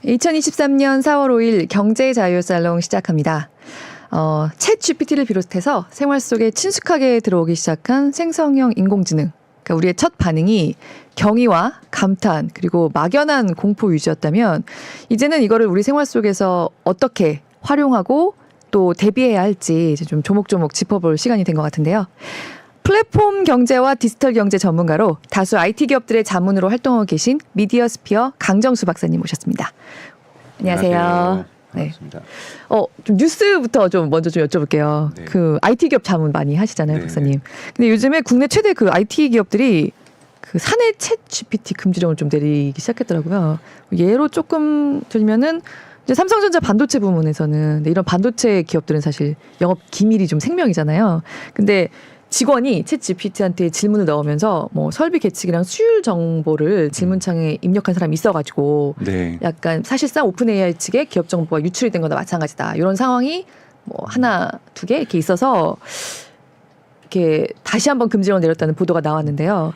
2023년 4월 5일 경제자유살롱 시작합니다. 챗 GPT를 비롯해서 생활 속에 친숙하게 들어오기 시작한 생성형 인공지능. 그러니까 우리의 첫 반응이 경의와 감탄 그리고 막연한 공포 위주였다면 이제는 이거를 우리 생활 속에서 어떻게 활용하고 또 대비해야 할지 이제 좀 조목조목 짚어볼 시간이 된 것 같은데요. 플랫폼 경제와 디지털 경제 전문가로 다수 IT 기업들의 자문으로 활동하고 계신 미디어스피어 강정수 박사님 모셨습니다. 안녕하세요. 반갑습니다. 네. 좀 뉴스부터 좀 먼저 좀 여쭤볼게요. 네. 그 IT 기업 자문 많이 하시잖아요, 네. 박사님. 근데 요즘에 국내 최대 그 IT 기업들이 그 사내 챗 GPT 금지령을 좀 내리기 시작했더라고요. 예로 조금 들면은 이제 삼성전자 반도체 부문에서는 이런 반도체 기업들은 사실 영업 기밀이 좀 생명이잖아요. 근데 직원이 챗 GPT한테 질문을 넣으면서 뭐 설비 계측이랑 수율 정보를 질문창에 입력한 사람이 있어가지고 네. 약간 사실상 오픈 AI 측에 기업 정보가 유출이 된 거나 마찬가지다. 이런 상황이 뭐 하나, 두 개 이렇게 있어서 이렇게 다시 한번 금지령을 내렸다는 보도가 나왔는데요.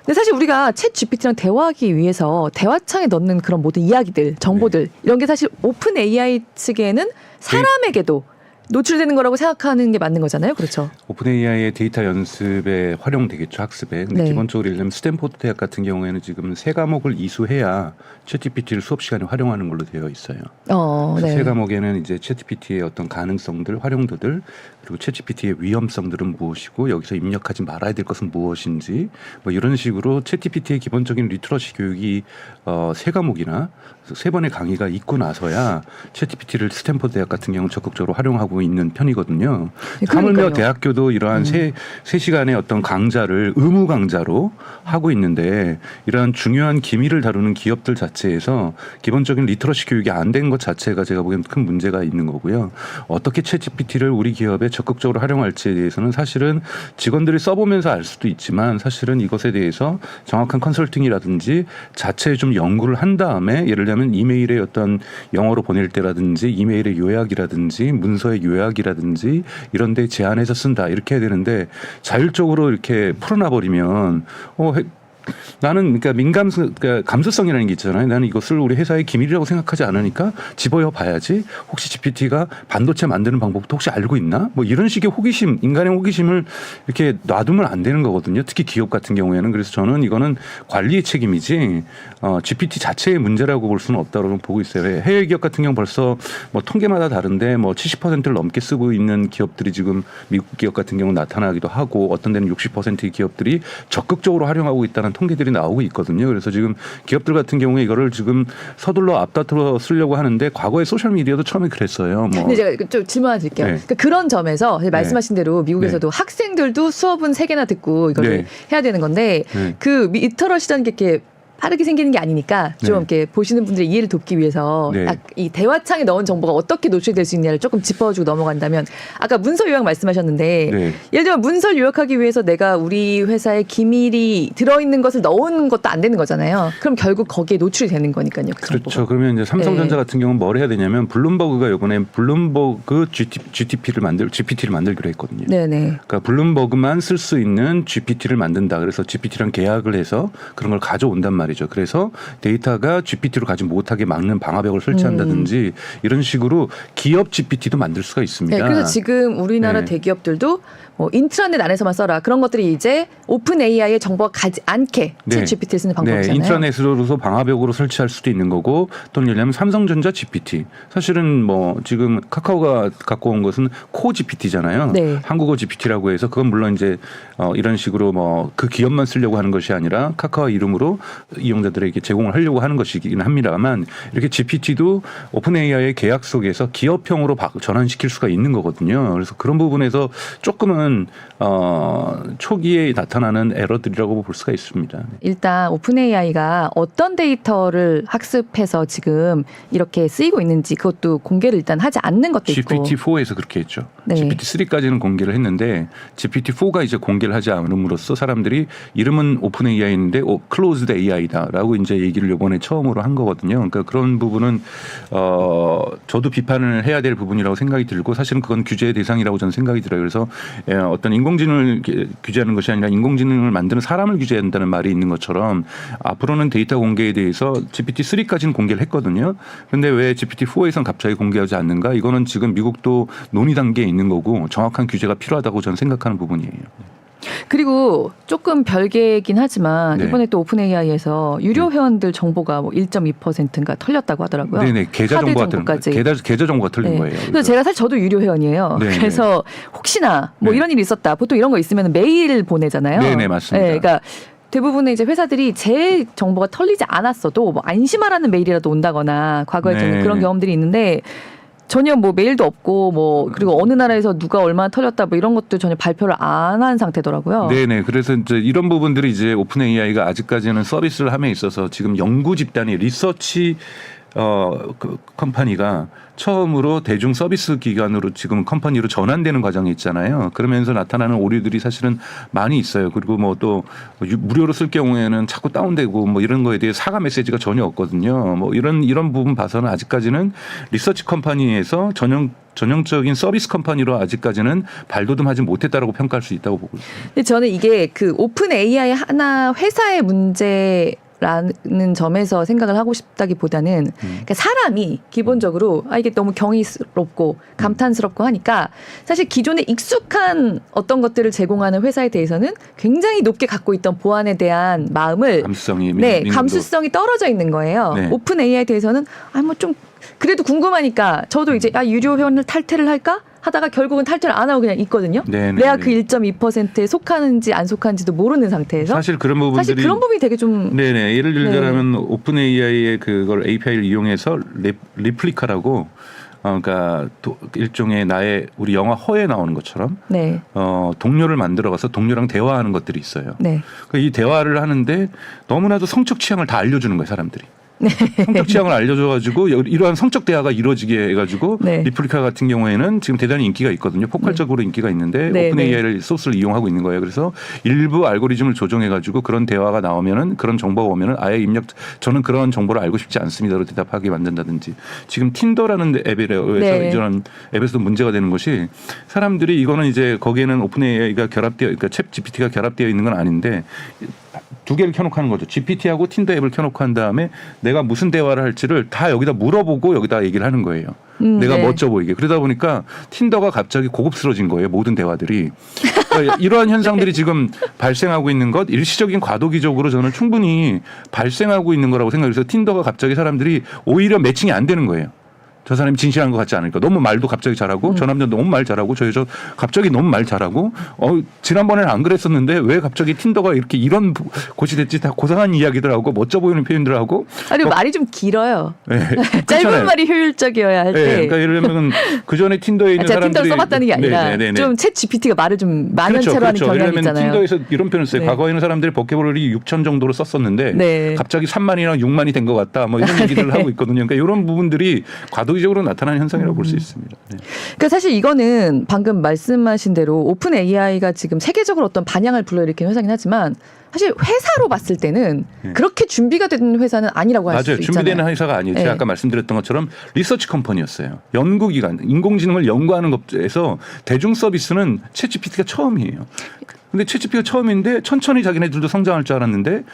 근데 사실 우리가 챗 GPT랑 대화하기 위해서 대화창에 넣는 그런 모든 이야기들, 정보들 이런 게 사실 오픈 AI 측에는 사람에게도 노출되는 거라고 생각하는 게 맞는 거잖아요. 그렇죠. 오픈 AI의 데이터 연습에 활용되겠죠, 학습에. 근데 네. 기본적으로 예를 들면 스탠포드 대학 같은 경우에는 지금 3과목을 이수해야 챗GPT를 수업 시간에 활용하는 걸로 되어 있어요. 그래서 3과목에는 이제 챗GPT의 어떤 가능성들, 활용도들, 그리고 챗GPT의 위험성들은 무엇이고 여기서 입력하지 말아야 될 것은 무엇인지 뭐 이런 식으로 챗GPT의 기본적인 리트러시 교육이 3과목이나 3번의 강의가 있고 나서야 챗GPT를 스탠포드 대학 같은 경우는 적극적으로 활용하고 있는 편이거든요. 하물며 대학교도 이러한 3시간의 어떤 강좌를 의무 강좌로 하고 있는데 이러한 중요한 기밀을 다루는 기업들 자체에서 기본적인 리트러시 교육이 안 된 것 자체가 제가 보기엔 큰 문제가 있는 거고요. 어떻게 챗GPT를 우리 기업에 적극적으로 활용할지에 대해서는 사실은 직원들이 써보면서 알 수도 있지만 사실은 이것에 대해서 정확한 컨설팅이라든지 자체에 좀 연구를 한 다음에 예를 들면 이메일의 어떤 영어로 보낼 때라든지 이메일의 요약이라든지 문서의 요약이라든지 이런 데 제안해서 쓴다 이렇게 해야 되는데 자율적으로 이렇게 풀어놔버리면 나는 그러니까 감수성이라는 게 있잖아요. 나는 이것을 우리 회사의 기밀이라고 생각하지 않으니까 집어여 봐야지. 혹시 GPT가 반도체 만드는 방법도 혹시 알고 있나? 뭐 이런 식의 호기심, 인간의 호기심을 이렇게 놔두면 안 되는 거거든요. 특히 기업 같은 경우에는. 그래서 저는 이거는 관리의 책임이지 GPT 자체의 문제라고 볼 수는 없다고 보고 있어요. 해외 기업 같은 경우 벌써 뭐 통계마다 다른데 뭐 70%를 넘게 쓰고 있는 기업들이 지금 미국 기업 같은 경우 나타나기도 하고 어떤 데는 60%의 기업들이 적극적으로 활용하고 있다는 통계들이 나오고 있거든요. 그래서 지금 기업들 같은 경우에 이거를 지금 서둘러 앞다투어 쓰려고 하는데 과거에 소셜미디어도 처음에 그랬어요. 근데 제가 좀 질문 하나 드릴게요. 네. 그러니까 그런 점에서 말씀하신 대로 미국에서도 학생들도 수업은 3개나 듣고 이걸 해야 되는 건데 그 리터러시라는 게 이렇게 빠르게 생기는 게 아니니까 좀 이렇게 보시는 분들의 이해를 돕기 위해서 이 대화창에 넣은 정보가 어떻게 노출될 수 있냐를 조금 짚어주고 넘어간다면 아까 문서 요약 말씀하셨는데 예를 들면 문서 요약하기 위해서 내가 우리 회사의 기밀이 들어있는 것을 넣은 것도 안 되는 거잖아요. 그럼 결국 거기에 노출이 되는 거니까요. 그 그렇죠. 정보가. 그러면 이제 삼성전자 같은 경우는 뭘 해야 되냐면 블룸버그가 이번에 블룸버그 GPT를 만들기로 했거든요. 그러니까 블룸버그만 쓸 수 있는 GPT를 만든다. 그래서 GPT랑 계약을 해서 그런 걸 가져온단 말이죠. 그래서 데이터가 GPT로 가지 못하게 막는 방화벽을 설치한다든지 이런 식으로 기업 GPT도 만들 수가 있습니다. 그래서 지금 우리나라 대기업들도 뭐 인트라넷 안에서만 써라 그런 것들이 이제 오픈 AI의 정보가 가지 않게 챗 GPT를 쓰는 방법이잖아요. 인트라넷으로서 방화벽으로 설치할 수도 있는 거고 또는 예를 들면 삼성전자 GPT 사실은 뭐 지금 카카오가 갖고 온 것은 코 GPT잖아요. 한국어 GPT라고 해서 그건 물론 이제 이런 식으로 뭐 그 기업만 쓰려고 하는 것이 아니라 카카오 이름으로 이용자들에게 제공을 하려고 하는 것이긴 합니다만 이렇게 GPT도 오픈 AI의 계약 속에서 기업형으로 전환시킬 수가 있는 거거든요. 그래서 그런 부분에서 조금은 초기에 나타나는 에러들이라고 볼 수가 있습니다. 일단 오픈 AI가 어떤 데이터를 학습해서 지금 이렇게 쓰이고 있는지 그것도 공개를 일단 하지 않는 것도 있고 GPT-4에서 그렇게 했죠. GPT-3까지는 공개를 했는데 GPT-4가 이제 공개를 하지 않음으로써 사람들이 이름은 오픈 AI인데 closed AI AI다라고 이제 얘기를 이번에 처음으로 한 거거든요. 그러니까 그런 부분은 저도 비판을 해야 될 부분이라고 생각이 들고 사실은 그건 규제의 대상이라고 저는 생각이 들어요. 그래서 어떤 인공지능을 규제하는 것이 아니라 인공지능을 만드는 사람을 규제한다는 말이 있는 것처럼 앞으로는 데이터 공개에 대해서 GPT-3까지는 공개를 했거든요. 그런데 왜 GPT-4에서는 갑자기 공개하지 않는가? 이거는 지금 미국도 논의 단계에 있는 거고 정확한 규제가 필요하다고 저는 생각하는 부분이에요. 그리고 조금 별개긴 하지만 네. 이번에 또 오픈 AI에서 유료 회원들 정보가 뭐 1.2%인가 털렸다고 하더라고요. 네네. 계좌 카드 정보가 정보까지. 계좌 정보가 털린 네. 거예요. 그래서 제가 사실 저도 유료 회원이에요. 네네. 그래서 혹시나 뭐 네. 이런 일이 있었다. 보통 이런 거 있으면 메일 보내잖아요. 네네 맞습니다. 네, 그러니까 대부분의 이제 회사들이 제 정보가 털리지 않았어도 뭐 안심하라는 메일이라도 온다거나 과거에 저는 네. 그런 경험들이 있는데 전혀 뭐 메일도 없고 뭐 그리고 어느 나라에서 누가 얼마나 털렸다 뭐 이런 것도 전혀 발표를 안 한 상태더라고요. 네네. 그래서 이제 이런 부분들이 이제 오픈 AI가 아직까지는 서비스를 함에 있어서 지금 연구 집단이 리서치 그 컴퍼니가 처음으로 대중 서비스 기관으로 지금 컴퍼니로 전환되는 과정이 있잖아요. 그러면서 나타나는 오류들이 사실은 많이 있어요. 그리고 뭐 또 무료로 쓸 경우에는 자꾸 다운되고 뭐 이런 거에 대해 사과 메시지가 전혀 없거든요. 뭐 이런 부분 봐서는 아직까지는 리서치 컴퍼니에서 전형적인 서비스 컴퍼니로 아직까지는 발돋움하지 못했다라고 평가할 수 있다고 보고 있습니다. 근데 저는 이게 그 오픈 AI 하나 회사의 문제라는 점에서 생각을 하고 싶다기보다는 그러니까 사람이 기본적으로 이게 너무 경이스럽고 감탄스럽고 하니까 사실 기존에 익숙한 어떤 것들을 제공하는 회사에 대해서는 굉장히 높게 갖고 있던 보안에 대한 마음을 감수성이 떨어져 있는 거예요. 네. 오픈 AI에 대해서는 뭐 좀 그래도 궁금하니까 저도 이제 유료 회원을 탈퇴를 할까? 하다가 결국은 탈퇴를 안 하고 그냥 있거든요. 네네네. 내가 그 1.2%에 속하는지 안 속하는지도 모르는 상태에서 사실 그런 부분이 되게 좀 네네. 예를 들자면 오픈 AI의 그걸 API를 이용해서 리플리카라고 그러니까 일종의 우리 영화 허에 나오는 것처럼 네. 동료를 만들어가서 동료랑 대화하는 것들이 있어요. 네. 그러니까 이 대화를 하는데 너무나도 성적 취향을 다 알려주는 거예요, 사람들이. 네. 성적 취향을 알려줘가지고 이러한 성적 대화가 이루어지게 해가지고 네. 리플리카 같은 경우에는 지금 대단히 인기가 있거든요. 폭발적으로 인기가 있는데 네. 오픈 AI를 소스를 이용하고 있는 거예요. 그래서 일부 알고리즘을 조정해가지고 그런 대화가 나오면은 그런 정보가 오면은 아예 저는 그런 정보를 알고 싶지 않습니다로 대답하게 만든다든지 지금 틴더라는 앱에서 네. 이런 앱에서도 문제가 되는 것이 사람들이 이거는 이제 거기에는 오픈 AI가 그러니까 챗 GPT가 결합되어 있는 건 아닌데 두 개를 켜놓고 하는 거죠. GPT하고 틴더 앱을 켜놓고 한 다음에 내가 무슨 대화를 할지를 다 여기다 물어보고 여기다 얘기를 하는 거예요. 내가 네. 멋져 보이게. 그러다 보니까 틴더가 갑자기 고급스러워진 거예요. 모든 대화들이. 그러니까 이러한 현상들이 지금 발생하고 있는 것 일시적인 과도기적으로 저는 충분히 발생하고 있는 거라고 생각해서 틴더가 갑자기 사람들이 오히려 매칭이 안 되는 거예요. 저 사람이 진실한 것 같지 않을까. 너무 말도 갑자기 잘하고 저 남자 너무 말 잘하고 저 여자 갑자기 너무 말 잘하고 지난번에는 안 그랬었는데 왜 갑자기 틴더가 이런 곳이 됐지. 다 고상한 이야기들 하고 멋져 보이는 표현들 하고 아니 말이 좀 길어요. 네. 짧은 그렇잖아요. 말이 효율적이어야 할 때. 네. 그러니까 예를 들면 그 전에 틴더에 있는 제가 사람들이 틴더를 써봤다는 게 아니라 네네네네. 좀 챗 GPT가 말을 좀 만연체로 하는 경향이 예를 들면 있잖아요. 틴더에서 이런 표현을 써요. 네. 과거에는 사람들이 버켓블러리 6천 정도로 썼었는데 네. 갑자기 3만이나 6만이 된 것 같다. 뭐 이런 얘기를 하고 있거든요. 그러니까 이런 부분들이 과도기적으로 나타나는 현상이라고 볼 수 있습니다. 네. 그러니까 사실 이거는 방금 말씀하신 대로 오픈 AI가 지금 세계적으로 어떤 반향을 불러일으키는 회사긴 하지만 사실 회사로 봤을 때는 그렇게 준비가 된 회사는 아니라고 할 수 맞아요. 있잖아요. 준비되는 회사가 아니에요. 제가 네. 아까 말씀드렸던 것처럼 리서치 컴퍼니였어요. 연구기관, 인공지능을 연구하는 것에서 대중 서비스는 챗GPT가 처음이에요. 근데 챗GPT가 처음인데 천천히 자기네들도 성장할 줄 알았는데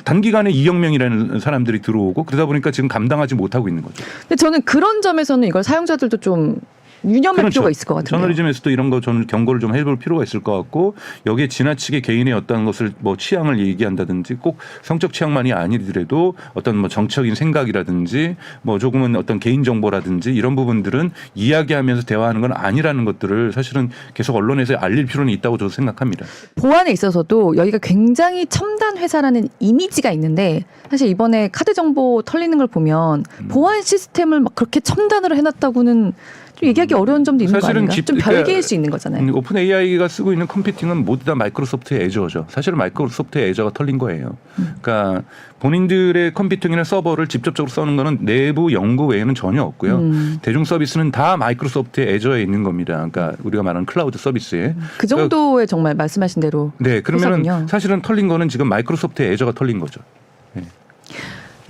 단기간에 2억 명이라는 사람들이 들어오고 그러다 보니까 지금 감당하지 못하고 있는 거죠. 근데 저는 그런 점에서는 이걸 사용자들도 좀 유념할 필요가 있을 것 같아요. 저널리즘에서도 이런 거 저는 경고를 좀 해볼 필요가 있을 것 같고 여기에 지나치게 개인의 어떤 것을 뭐 취향을 얘기한다든지 꼭 성적 취향만이 아니더라도 어떤 뭐 정치적인 생각이라든지 뭐 조금은 어떤 개인 정보라든지 이런 부분들은 이야기하면서 대화하는 건 아니라는 것들을 사실은 계속 언론에서 알릴 필요는 있다고 저도 생각합니다. 보안에 있어서도 여기가 굉장히 첨단 회사라는 이미지가 있는데 사실 이번에 카드 정보 털리는 걸 보면 보안 시스템을 막 그렇게 첨단으로 해놨다고는 좀 얘기하기 어려운 점도 있는 거 아닌가? 좀 별개일 수 있는 거잖아요. 오픈 AI가 쓰고 있는 컴퓨팅은 모두 다 마이크로소프트의 애저죠. 사실은 마이크로소프트의 애저가 털린 거예요. 그러니까 본인들의 컴퓨팅이나 서버를 직접적으로 써는 거는 내부 연구 외에는 전혀 없고요. 대중 서비스는 다 마이크로소프트의 애저에 있는 겁니다. 그러니까 우리가 말하는 클라우드 서비스에. 그 정도의 정말 말씀하신 대로. 네, 그러면 회사군요. 사실은 털린 거는 지금 마이크로소프트의 애저가 털린 거죠. 네.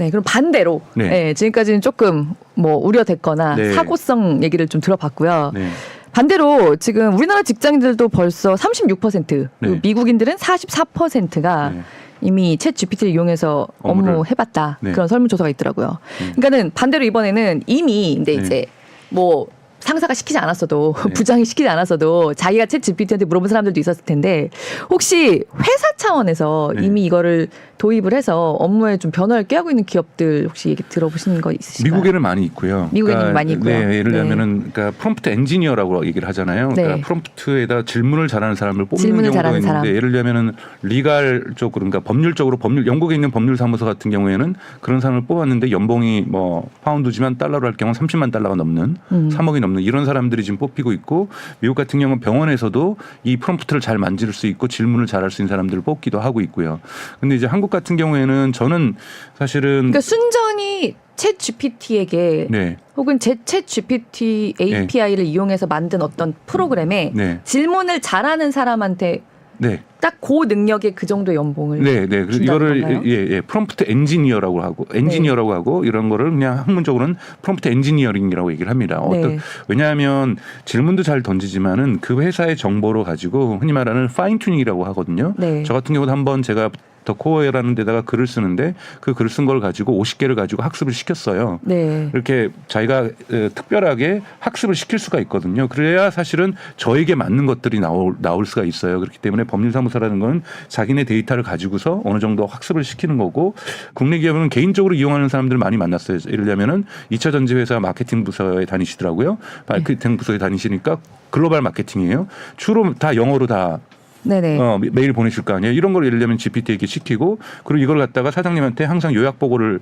네, 그럼 반대로 네. 네, 지금까지는 조금 뭐 우려됐거나 네. 사고성 얘기를 좀 들어봤고요. 네. 반대로 지금 우리나라 직장인들도 벌써 36%, 네. 미국인들은 44%가 네. 이미 챗 GPT를 이용해서 업무를. 업무 해봤다. 네. 그런 설문조사가 있더라고요. 그러니까는 반대로 이번에는 이미 근데 네. 이제 뭐 상사가 시키지 않았어도 네. 부장이 시키지 않았어도 자기가 챗 GPT한테 물어본 사람들도 있었을 텐데 혹시 회사 차원에서 네. 이미 이거를 도입을 해서 업무에 좀 변화를 꾀하고 있는 기업들 혹시 얘기 들어보신 거 있으신가요? 미국에는 많이 있고요. 미국에는 많이 있고요. 네, 예를 네. 들면은 그러니까 프롬프트 엔지니어라고 얘기를 하잖아요. 그러니까 네. 프롬프트에다 질문을 잘하는 사람을 뽑는 질문을 경우가 잘하는 있는데 사람. 예를 들면은 리갈 쪽으로 그러니까 법률적으로 영국에 있는 법률 사무소 같은 경우에는 그런 사람을 뽑았는데 연봉이 뭐 파운드지만 달러로 할 경우 30만 달러가 넘는 3억이 넘는 이런 사람들이 지금 뽑히고 있고 미국 같은 경우는 병원에서도 이 프롬프트를 잘 만질 수 있고 질문을 잘할 수 있는 사람들을 뽑기도 하고 있고요. 근데 이제 한국 같은 경우에는 저는 사실은 그러니까 순전히 챗 GPT에게 네. 혹은 챗 GPT API를 이용해서 만든 어떤 프로그램에 네. 질문을 잘하는 사람한테 네. 딱 그 능력의 그 정도 연봉을 네, 네. 그래서 준다는 이거를 건가요? 예, 프롬프트 엔지니어라고 하고 이런 거를 그냥 학문적으로는 프롬프트 엔지니어링이라고 얘기를 합니다. 네. 왜냐하면 질문도 잘 던지지만은 그 회사의 정보로 가지고 흔히 말하는 파인 튜닝이라고 하거든요. 네. 저 같은 경우도 한번 제가 더 코어라는 데다가 글을 쓰는데 그 글 쓴 걸 가지고 50개를 가지고 학습을 시켰어요. 네. 이렇게 자기가 특별하게 학습을 시킬 수가 있거든요. 그래야 사실은 저에게 맞는 것들이 나올 수가 있어요. 그렇기 때문에 법률사무소라는 건 자기네 데이터를 가지고서 어느 정도 학습을 시키는 거고 국내 기업은 개인적으로 이용하는 사람들 많이 만났어요. 예를 들면은 2차 전지 회사 마케팅 부서에 다니시더라고요. 마케팅 부서에 다니시니까 글로벌 마케팅이에요. 주로 다 영어로 다 네네. 메일 보내실 거 아니에요. 이런 걸 예를 들면 GPT에게 시키고 그리고 이걸 갖다가 사장님한테 항상 요약 보고를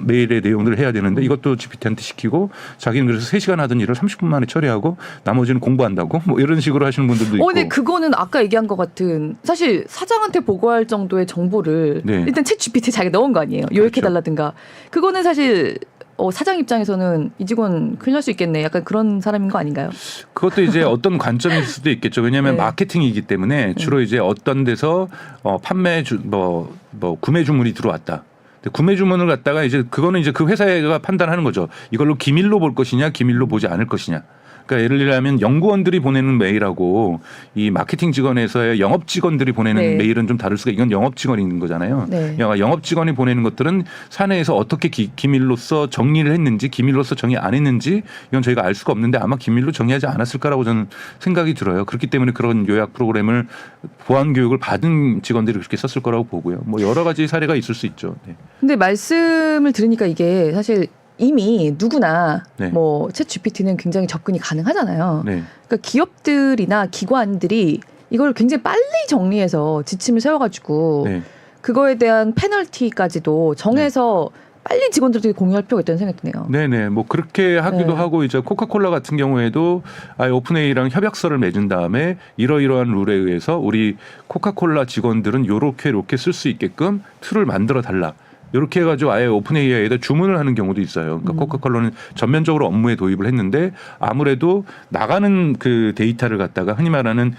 메일의 내용들을 해야 되는데 이것도 GPT한테 시키고 자기는 그래서 3시간 하던 일을 30분 만에 처리하고 나머지는 공부한다고 뭐 이런 식으로 하시는 분들도 있고. 근데 그거는 아까 얘기한 것 같은 사실 사장한테 보고할 정도의 정보를 네. 일단 챗 GPT 자기가 넣은 거 아니에요. 요약해달라든가. 그거는 사실 사장 입장에서는 이 직원 큰일 날 수 있겠네. 약간 그런 사람인 거 아닌가요? 그것도 이제 어떤 관점일 수도 있겠죠. 왜냐하면 네. 마케팅이기 때문에 주로 이제 어떤 데서 구매 주문이 들어왔다. 구매 주문을 갖다가 이제 그거는 이제 그 회사가 판단하는 거죠. 이걸로 기밀로 볼 것이냐, 기밀로 보지 않을 것이냐. 그러니까 예를 들면 연구원들이 보내는 메일하고 이 마케팅 직원에서의 영업 직원들이 보내는 네. 메일은 좀 다를 수가 이건 영업 직원이 있는 거잖아요. 네. 영업 직원이 보내는 것들은 사내에서 어떻게 기밀로서 정리를 했는지 기밀로서 정리 안 했는지 이건 저희가 알 수가 없는데 아마 기밀로 정리하지 않았을까라고 저는 생각이 들어요. 그렇기 때문에 그런 요약 프로그램을 보안 교육을 받은 직원들이 그렇게 썼을 거라고 보고요. 뭐 여러 가지 사례가 있을 수 있죠. 네. 근데 말씀을 들으니까 이게 사실 이미 누구나 네. 뭐 챗 GPT는 굉장히 접근이 가능하잖아요. 네. 그러니까 기업들이나 기관들이 이걸 굉장히 빨리 정리해서 지침을 세워가지고 네. 그거에 대한 페널티까지도 정해서 빨리 직원들에게 공유할 필요가 있다는 생각이 드네요. 네네. 뭐 그렇게 하기도 네. 하고 이제 코카콜라 같은 경우에도 오픈AI랑 협약서를 맺은 다음에 이러이러한 룰에 의해서 우리 코카콜라 직원들은 요렇게 쓸 수 있게끔 툴을 만들어 달라. 이렇게 해가지고 아예 오픈AI에다 주문을 하는 경우도 있어요. 그러니까 코카콜라는 전면적으로 업무에 도입을 했는데 아무래도 나가는 그 데이터를 갖다가 흔히 말하는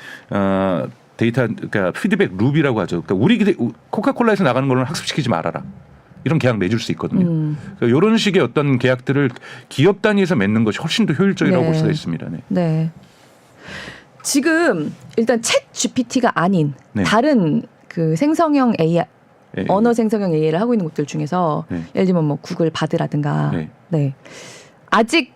데이터 그러니까 피드백 룹이라고 하죠. 그러니까 우리 코카콜라에서 나가는 거는 학습시키지 말아라. 이런 계약 맺을 수 있거든요. 그러니까 이런 식의 어떤 계약들을 기업 단위에서 맺는 것이 훨씬 더 효율적이라고 볼 수가 있습니다. 네. 네. 지금 일단 챗 GPT가 아닌 네. 다른 그 생성형 AI 네. 언어 생성형 AI를 하고 있는 곳들 중에서 네. 예를 들면 뭐 구글 바드라든가 네. 네. 아직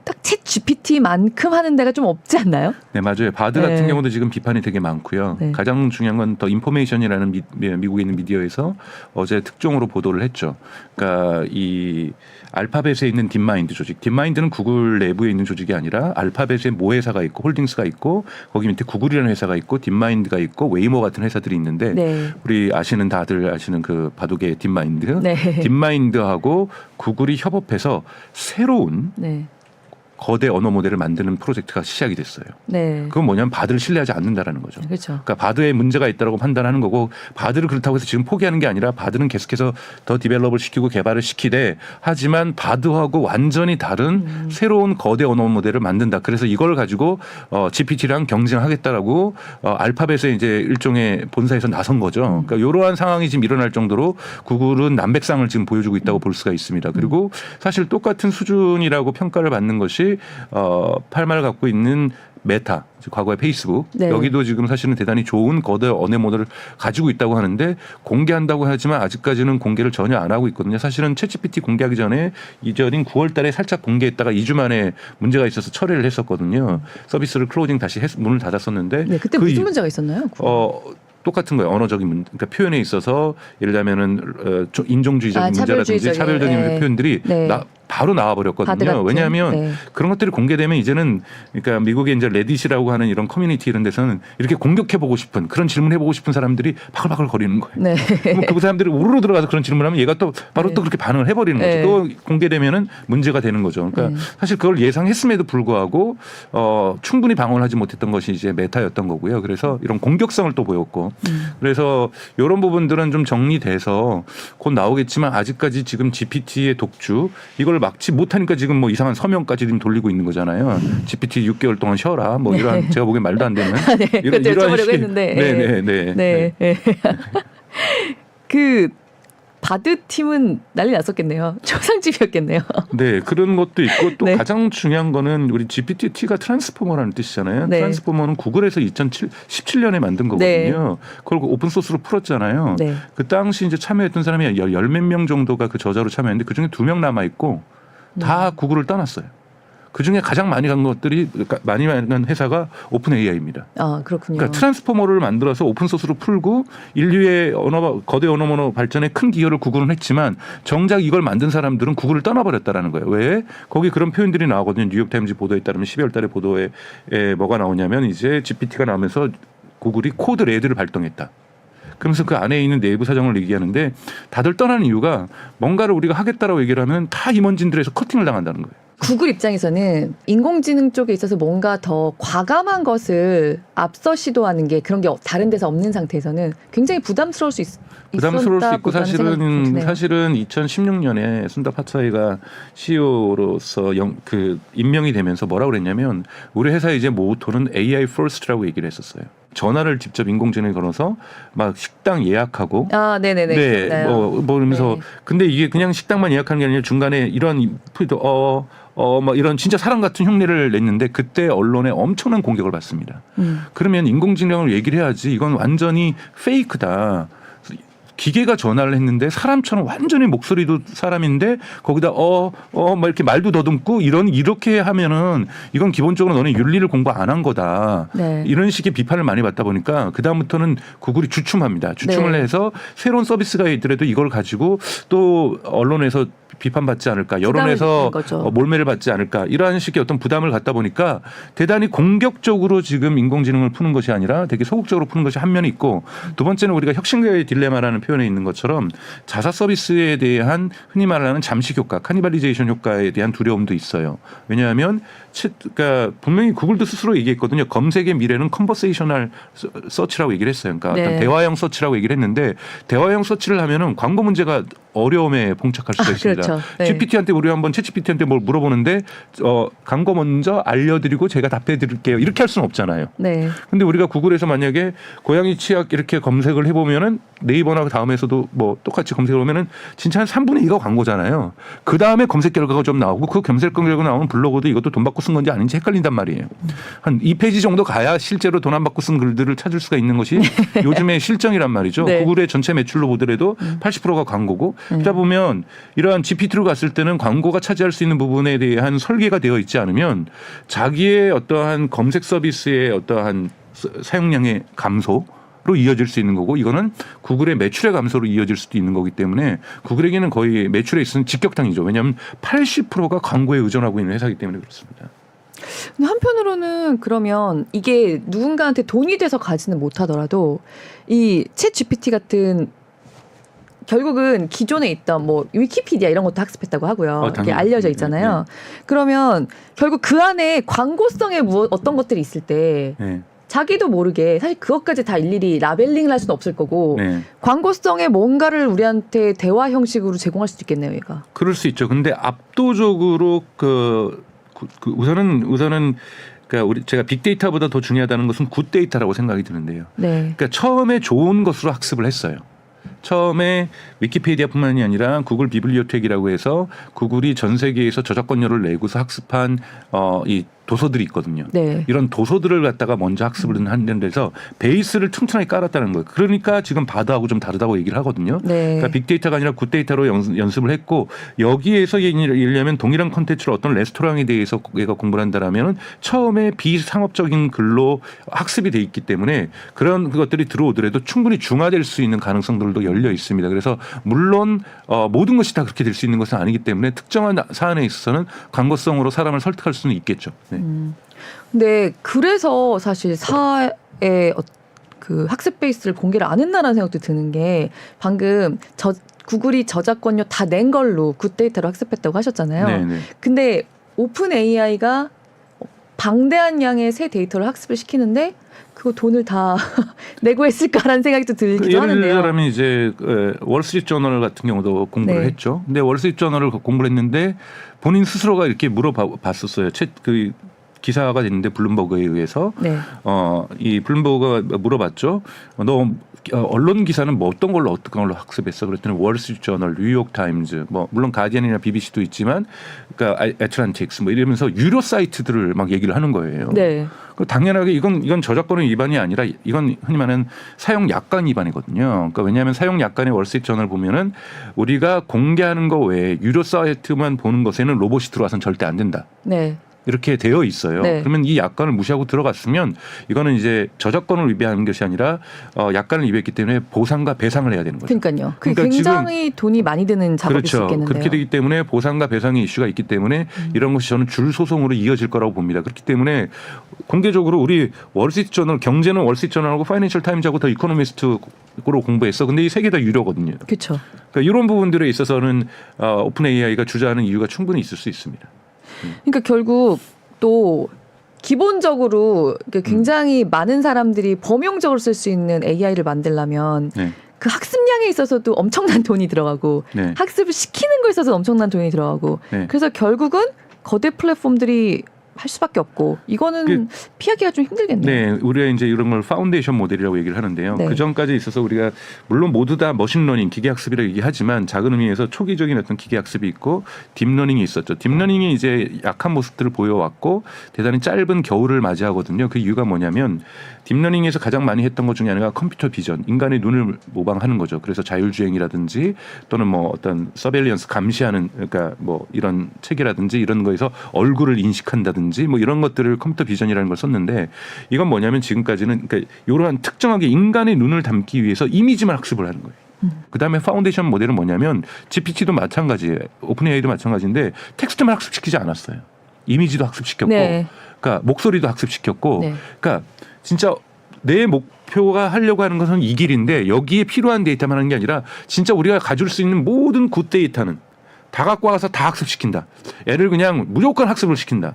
딱 챗 GPT만큼 하는 데가 좀 없지 않나요? 네, 맞아요. 바드 네. 같은 경우도 지금 비판이 되게 많고요. 네. 가장 중요한 건 더 인포메이션이라는 미국에 있는 미디어에서 어제 특종으로 보도를 했죠. 그러니까 이 알파벳에 있는 딥마인드 조직. 딥마인드는 구글 내부에 있는 조직이 아니라 알파벳에 모 회사가 있고 홀딩스가 있고 거기 밑에 구글이라는 회사가 있고 딥마인드가 있고 웨이모 같은 회사들이 있는데 네. 우리 다들 아시는 그 바둑의 딥마인드. 네. 딥마인드하고 구글이 협업해서 새로운 네. 거대 언어 모델을 만드는 프로젝트가 시작이 됐어요. 네. 그건 뭐냐면 바드를 신뢰하지 않는다라는 거죠. 그렇죠. 그러니까 바드에 문제가 있다고 판단하는 거고 바드를 그렇다고 해서 지금 포기하는 게 아니라 바드는 계속해서 더 디벨롭을 시키고 개발을 시키되 하지만 바드하고 완전히 다른 새로운 거대 언어 모델을 만든다. 그래서 이걸 가지고 GPT랑 경쟁하겠다라고 알파벳의 이제 일종의 본사에서 나선 거죠. 그러니까 이러한 상황이 지금 일어날 정도로 구글은 난백상을 지금 보여주고 있다고 볼 수가 있습니다. 그리고 사실 똑같은 수준이라고 평가를 받는 것이 팔말 갖고 있는 메타, 과거의 페이스북 네. 여기도 지금 사실은 대단히 좋은 거대 언어 모델을 가지고 있다고 하는데 공개한다고 하지만 아직까지는 공개를 전혀 안 하고 있거든요. 사실은 챗GPT 공개하기 전에 이전인 9월 달에 살짝 공개했다가 2주 만에 문제가 있어서 철회를 했었거든요. 서비스를 클로징 다시 문을 닫았었는데 네, 그때 무슨 문제가 있었나요? 똑같은 거예요. 언어적인 그러니까 표현에 있어서 예를 들면은 인종주의적인 문제라든지 차별적인 네. 표현들이 네. 바로 나와버렸거든요. 왜냐하면 네. 그런 것들이 공개되면 이제는 그러니까 미국의 이제 레딧이라고 하는 이런 커뮤니티 이런 데서는 이렇게 공격해보고 싶은 그런 질문해보고 싶은 사람들이 바글바글 거리는 거예요. 네. 그럼 그 사람들이 우르르 들어가서 그런 질문하면 얘가 또 바로 네. 또 그렇게 반응을 해버리는 거죠. 네. 또 공개되면은 문제가 되는 거죠. 그러니까 사실 그걸 예상했음에도 불구하고 충분히 방어를 하지 못했던 것이 이제 메타였던 거고요. 그래서 이런 공격성을 또 보였고 그래서 이런 부분들은 좀 정리돼서 곧 나오겠지만 아직까지 지금 GPT의 독주 이걸 막지 못하니까 지금 뭐 이상한 서명까지 지금 돌리고 있는 거잖아요. GPT 6개월 동안 쉬어라. 뭐 이런 제가 보기엔 말도 안 되는 네, 그것도 여쭤보려고 했는데. 네네네. 네. 그 바드 팀은 난리 났었겠네요. 초상집이었겠네요. 네, 그런 것도 있고 또 네. 가장 중요한 거는 우리 GPT-T가 트랜스포머라는 뜻이잖아요. 네. 트랜스포머는 구글에서 2017년에 만든 거거든요. 네. 그걸 오픈 소스로 풀었잖아요. 네. 그 당시 이제 참여했던 사람이 열 몇 명 정도가 그 저자로 참여했는데 그 중에 2명 남아 있고 다 구글을 떠났어요. 그 중에 가장 많이 간 것들이 많이 간 회사가 오픈 AI입니다. 아, 그렇군요. 그러니까 트랜스포머를 만들어서 오픈 소스로 풀고 인류의 거대 언어 발전에 큰 기여를 구글은 했지만 정작 이걸 만든 사람들은 구글을 떠나버렸다라는 거예요. 왜? 거기 그런 표현들이 나오거든요. 뉴욕타임즈 보도에 따르면 12월 달에 보도에 뭐가 나오냐면 이제 GPT가 나오면서 구글이 코드 레드를 발동했다. 그러면서 그 안에 있는 내부 사정을 얘기하는데 다들 떠나는 이유가 뭔가를 우리가 하겠다라고 얘기를 하면 다 임원진들에서 커팅을 당한다는 거예요. 구글 입장에서는 인공지능 쪽에 있어서 뭔가 더 과감한 것을 앞서 시도하는 게 그런 게 다른 데서 없는 상태에서는 굉장히 부담스러울 수 있고 사실은 2016년에 순다 파차이가 CEO로서 임명이 되면서 뭐라고 그랬냐면 우리 회사의 이제 모토는 AI first라고 얘기를 했었어요. 전화를 직접 인공지능에 걸어서 막 식당 예약하고 네네네. 네, 그러면서 네. 근데 이게 그냥 식당만 예약하는 게 아니라 중간에 이런 막 이런 진짜 사람 같은 흉내를 냈는데 그때 언론에 엄청난 공격을 받습니다. 그러면 인공지능을 얘기를 해야지 이건 완전히 페이크다. 기계가 전화를 했는데 사람처럼 완전히 목소리도 사람인데 거기다 막 이렇게 말도 더듬고 이렇게 하면은 이건 기본적으로 너네 윤리를 공부 안 한 거다. 네. 이런 식의 비판을 많이 받다 보니까 그다음부터는 구글이 주춤합니다. 주춤을 네. 해서 새로운 서비스가 있더라도 이걸 가지고 또 언론에서 비판받지 않을까, 여론에서 몰매를 받지 않을까 이러한 식의 어떤 부담을 갖다 보니까 대단히 공격적으로 지금 인공지능을 푸는 것이 아니라 되게 소극적으로 푸는 것이 한 면이 있고 두 번째는 우리가 혁신가의 딜레마라는 표현에 있는 것처럼 자사 서비스에 대한 흔히 말하는 잠식 효과, 카니발리제이션 효과에 대한 두려움도 있어요. 왜냐하면 그러니까 분명히 구글도 스스로 얘기했거든요. 검색의 미래는 컨버세이셔널 서치라고 얘기를 했어요. 그러니까 어떤 대화형 서치라고 얘기를 했는데 대화형 서치를 하면은 광고 문제가 어려움에 봉착할 수가 있습니다. 그렇죠. 네. GPT한테 우리 한번 챗GPT한테 뭘 물어보는데 광고 먼저 알려드리고 제가 답해드릴게요. 이렇게 할 수는 없잖아요. 네. 근데 우리가 구글에서 만약에 고양이 치약 이렇게 검색을 해보면은 네이버나 다음에서도 뭐 똑같이 검색을 하면은 진짜 한 3분의 2가 광고잖아요. 그 다음에 검색 결과가 좀 나오고 그 검색 결과가 나오는 블로그도 이것도 돈 받고 쓴 건지 아닌지 헷갈린단 말이에요. 한 2페이지 정도 가야 실제로 돈 안 받고 쓴 글들을 찾을 수가 있는 것이 요즘의 실정이란 말이죠. 네. 구글의 전체 매출로 보더라도 80%가 광고고 그러다 보면 이러한 GPT로 갔을 때는 광고가 차지할 수 있는 부분에 대한 설계가 되어 있지 않으면 자기의 어떠한 검색 서비스의 어떠한 사용량의 감소 로 이어질 수 있는 거고 이거는 구글의 매출의 감소로 이어질 수도 있는 거기 때문에 구글에게는 거의 매출에 있어서는 직격탄이죠. 왜냐하면 80%가 광고에 의존하고 있는 회사이기 때문에 그렇습니다. 근데 한편으로는 그러면 이게 누군가한테 돈이 돼서 가지는 못하더라도 이 챗 GPT 같은 결국은 기존에 있던 뭐 위키피디아 이런 것도 학습했다고 하고요. 이게 알려져 있잖아요. 그러면 결국 그 안에 광고성의 어떤 것들이 있을 때 자기도 모르게 사실 그것까지 다 일일이 라벨링을 할 수는 없을 거고 광고성의 뭔가를 우리한테 대화 형식으로 제공할 수도 있겠네요, 얘가. 그럴 수 있죠. 근데 압도적으로 우선은 그러니까 제가 빅데이터보다 더 중요하다는 것은 굿데이터라고 생각이 드는데요. 그러니까 처음에 좋은 것으로 학습을 했어요. 처음에 위키피디아뿐만이 아니라 구글 비블리오텍이라고 해서 구글이 전 세계에서 저작권료를 내고서 학습한 이 도서들이 있거든요. 이런 도서들을 갖다가 먼저 학습을 하는 데서 베이스를 튼튼하게 깔았다는 거예요. 그러니까 지금 바드하고 좀 다르다고 얘기를 하거든요. 그러니까 빅데이터가 아니라 굿데이터로 연습을 했고 여기에서 예를 들면 동일한 콘텐츠를 어떤 레스토랑에 대해서 얘가 공부를 한다라면 처음에 비상업적인 글로 학습이 돼 있기 때문에 그런 것들이 들어오더라도 충분히 중화될 수 있는 가능성들도 열려 있습니다. 그래서 물론 모든 것이 다 그렇게 될 수 있는 것은 아니기 때문에 특정한 사안에 있어서는 광고성으로 사람을 설득할 수는 있겠죠. 근데 그래서 사실 사의 그 학습 베이스를 공개를 안 했나라는 생각도 드는 게 방금 구글이 저작권료 다 낸 걸로 굿데이터로 학습했다고 하셨잖아요. 근데 오픈 AI가 방대한 양의 새 데이터를 학습을 시키는데 그거 돈을 다 내고 했을까라는 생각이 또 들기도 하는데요. 예를 들자면 이제 월스트리트 저널 같은 경우도 공부를 했죠. 근데 월스트리트 저널을 공부를 했는데 본인 스스로가 이렇게 물어봤었어요. 그 기사가 됐는데 블룸버그에 의해서 이 블룸버그가 물어봤죠. 너 언론 기사는 뭐 어떤 걸로 학습했어? 그랬더니 월스트리트 저널, 뉴욕 타임즈, 뭐 물론 가디언이나 BBC도 있지만, 그러니까 애틀란틱스 뭐 이러면서 유료 사이트들을 막 얘기를 하는 거예요. 당연하게 이건 저작권의 위반이 아니라 이건 흔히 말하는 사용 약관 위반이거든요. 그러니까 왜냐하면 사용 약관의 월스트리트 저널 보면은 우리가 공개하는 거 외에 유료 사이트만 보는 것에는 로봇이 들어와서는 절대 안 된다. 이렇게 되어 있어요. 그러면 이 약관을 무시하고 들어갔으면 이거는 이제 저작권을 위배하는 것이 아니라 약관을 위배했기 때문에 보상과 배상을 해야 되는 거죠. 그러니까요. 그러니까 굉장히 돈이 많이 드는 작업일 수 있겠는데요. 그렇게 되기 때문에 보상과 배상의 이슈가 있기 때문에 이런 것이 저는 줄 소송으로 이어질 거라고 봅니다. 그렇기 때문에 공개적으로 우리 월스트리트 저널 경제는 월스트리트 저널하고 파이낸셜 타임즈하고 더 이코노미스트로 공부했어. 근데 이 세 개 다 유료거든요. 그렇죠. 그러니까 이런 부분들에 있어서는 오픈 AI가 주저하는 이유가 충분히 있을 수 있습니다. 그러니까 결국 또 기본적으로 굉장히 많은 사람들이 범용적으로 쓸 수 있는 AI를 만들려면 그 학습량에 있어서도 엄청난 돈이 들어가고 학습을 시키는 거에 있어서 엄청난 돈이 들어가고 그래서 결국은 거대 플랫폼들이 할 수밖에 없고 이거는 피하기가 좀 힘들겠네요. 우리가 이제 이런 걸 파운데이션 모델이라고 얘기를 하는데요. 그 전까지 있어서 우리가 물론 모두 다 머신러닝, 기계학습이라고 얘기하지만 작은 의미에서 초기적인 어떤 기계학습이 있고 딥러닝이 있었죠. 딥러닝이 이제 약한 모습들을 보여왔고 대단히 짧은 겨울을 맞이하거든요. 그 이유가 뭐냐면 딥러닝에서 가장 많이 했던 것 중에 하나가 컴퓨터 비전, 인간의 눈을 모방하는 거죠. 그래서 자율주행이라든지 또는 뭐 어떤 서베일런스 감시하는 그러니까 뭐 이런 체계라든지 이런 거에서 얼굴을 인식한다든지 뭐 이런 것들을 컴퓨터 비전이라는 걸 썼는데 이건 뭐냐면 지금까지는 그러니까 이러한 특정하게 인간의 눈을 담기 위해서 이미지만 학습을 하는 거예요. 그다음에 파운데이션 모델은 뭐냐면 GPT도 마찬가지예요. 오픈 AI도 마찬가지인데 텍스트만 학습시키지 않았어요. 이미지도 학습시켰고 그러니까 목소리도 학습시켰고 그러니까 진짜 내 목표가 하려고 하는 것은 이 길인데 여기에 필요한 데이터만 하는 게 아니라 진짜 우리가 가질 수 있는 모든 굿데이터는 다 갖고 와서 다 학습시킨다. 애를 그냥 무조건 학습을 시킨다.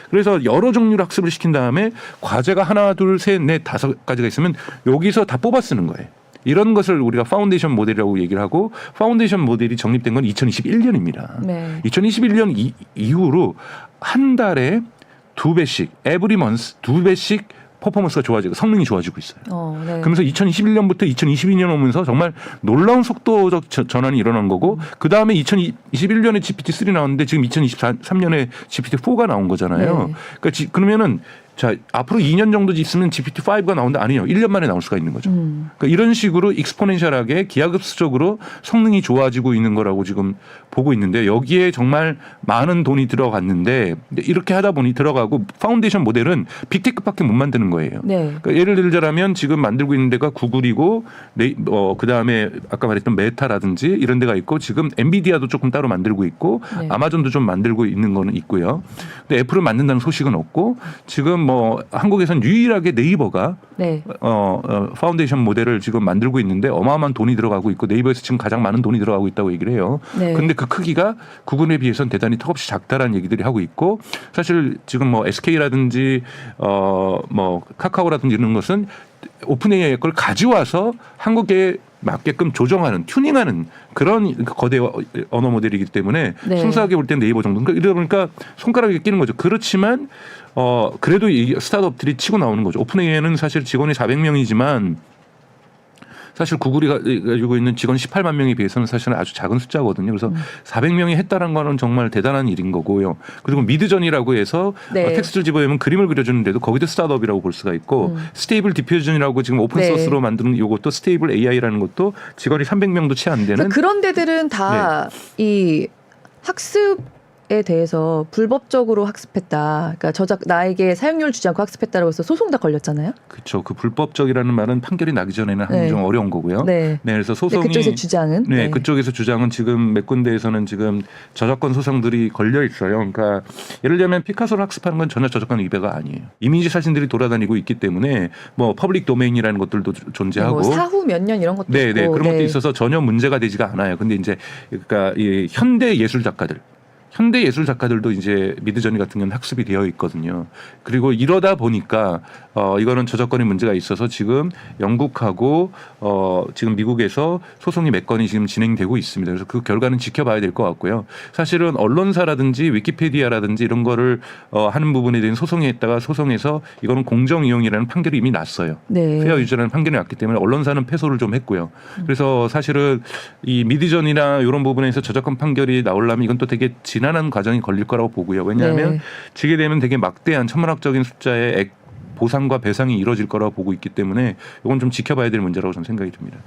그래서 여러 종류로 학습을 시킨 다음에 과제가 하나, 둘, 셋, 넷, 5가지가 있으면 여기서 다 뽑아 쓰는 거예요. 이런 것을 우리가 파운데이션 모델이라고 얘기를 하고 파운데이션 모델이 정립된 건 2021년입니다. 2021년 이후로 한 달에 2배씩, every month 2배씩 퍼포먼스가 좋아지고 성능이 좋아지고 있어요. 그러면서 2021년부터 2022년 오면서 정말 놀라운 속도적 전환이 일어난 거고 그 다음에 2021년에 GPT-3 나왔는데 지금 2023년에 GPT-4가 나온 거잖아요. 그러니까 그러면은 자 앞으로 2년 정도 있으면 GPT-5가 나온다 아니에요. 1년 만에 나올 수가 있는 거죠. 그러니까 이런 식으로 익스포넨셜하게 기하급수적으로 성능이 좋아지고 있는 거라고 지금 보고 있는데 여기에 정말 많은 돈이 들어갔는데 이렇게 하다 보니 들어가고 파운데이션 모델은 빅테크밖에 못 만드는 거예요. 그러니까 예를 들자면 지금 만들고 있는 데가 구글이고 그다음에 아까 말했던 메타라든지 이런 데가 있고 지금 엔비디아도 조금 따로 만들고 있고 아마존도 좀 만들고 있는 거는 있고요. 근데 애플을 만든다는 소식은 없고 지금 뭐 한국에선 유일하게 네이버가 네. 파운데이션 모델을 지금 만들고 있는데 어마어마한 돈이 들어가고 있고 네이버에서 지금 가장 많은 돈이 들어가고 있다고 얘기를 해요. 네. 근데 그 크기가 구글에 비해서는 대단히 턱없이 작다라는 얘기들이 하고 있고 사실 지금 뭐 SK라든지 뭐 카카오라든지 이런 것은 오픈 AI의 걸 가져와서 한국에 맞게끔 조정하는 튜닝하는 그런 거대 언어 모델이기 때문에 네. 순수하게 볼 땐 네이버 정도. 그러니까 이러다 보니까 손가락에 끼는 거죠. 그렇지만 그래도 이 스타트업들이 치고 나오는 거죠. 오픈 AI는 사실 직원이 400명이지만 사실 구글이 가지고 있는 직원 18만 명에 비해서는 사실은 아주 작은 숫자거든요. 그래서 400명이 했다는 거는 정말 대단한 일인 거고요. 그리고 미드전이라고 해서 네. 텍스트를 집어넣으면 그림을 그려주는데도 거기도 스타트업이라고 볼 수가 있고 스테이블 디퓨전이라고 지금 오픈소스로 네. 만드는 이것도 스테이블 AI라는 것도 직원이 300명도 채 안 되는. 그런 데들은 다 이 학습에 대해서 불법적으로 학습했다. 그러니까 나에게 사용료를 주지 않고 학습했다라고 해서 소송 다 걸렸잖아요. 그렇죠. 그 불법적이라는 말은 판결이 나기 전에는 네. 좀 어려운 거고요. 네. 네, 그래서 소송이 그쪽에서 주장은 네, 그쪽에서 주장은 지금 몇 군데에서는 지금 저작권 소송들이 걸려 있어요. 그러니까 예를 들면 피카소를 학습하는 건 전혀 저작권 위배가 아니에요. 이미지 사진들이 돌아다니고 있기 때문에 뭐 퍼블릭 도메인이라는 것들도 존재하고 뭐 사후 몇 년 이런 것도 네, 있고 네, 그런 것도 있어서 전혀 문제가 되지가 않아요. 근데 이제 그러니까 이 현대 예술 작가들도 이제 미드저니 같은 경우는 학습이 되어 있거든요. 그리고 이러다 보니까 이거는 저작권의 문제가 있어서 지금 영국하고 지금 미국에서 소송이 몇 건이 지금 진행되고 있습니다. 그래서 그 결과는 지켜봐야 될 것 같고요. 사실은 언론사라든지 위키페디아라든지 이런 거를 하는 부분에 대한 소송에 했다가 소송에서 이거는 공정 이용이라는 판결이 이미 났어요. 네. 페어 유저라는 판결이 났기 때문에 언론사는 패소를 좀 했고요. 그래서 사실은 이 미드전이나 이런 부분에서 저작권 판결이 나오려면 이건 또 되게 지난한 과정이 걸릴 거라고 보고요. 왜냐하면 네. 지게 되면 되게 막대한 천문학적인 숫자의 보상과 배상이 이루어질 거라고 보고 있기 때문에 이건 좀 지켜봐야 될 문제라고 저는 생각이 듭니다.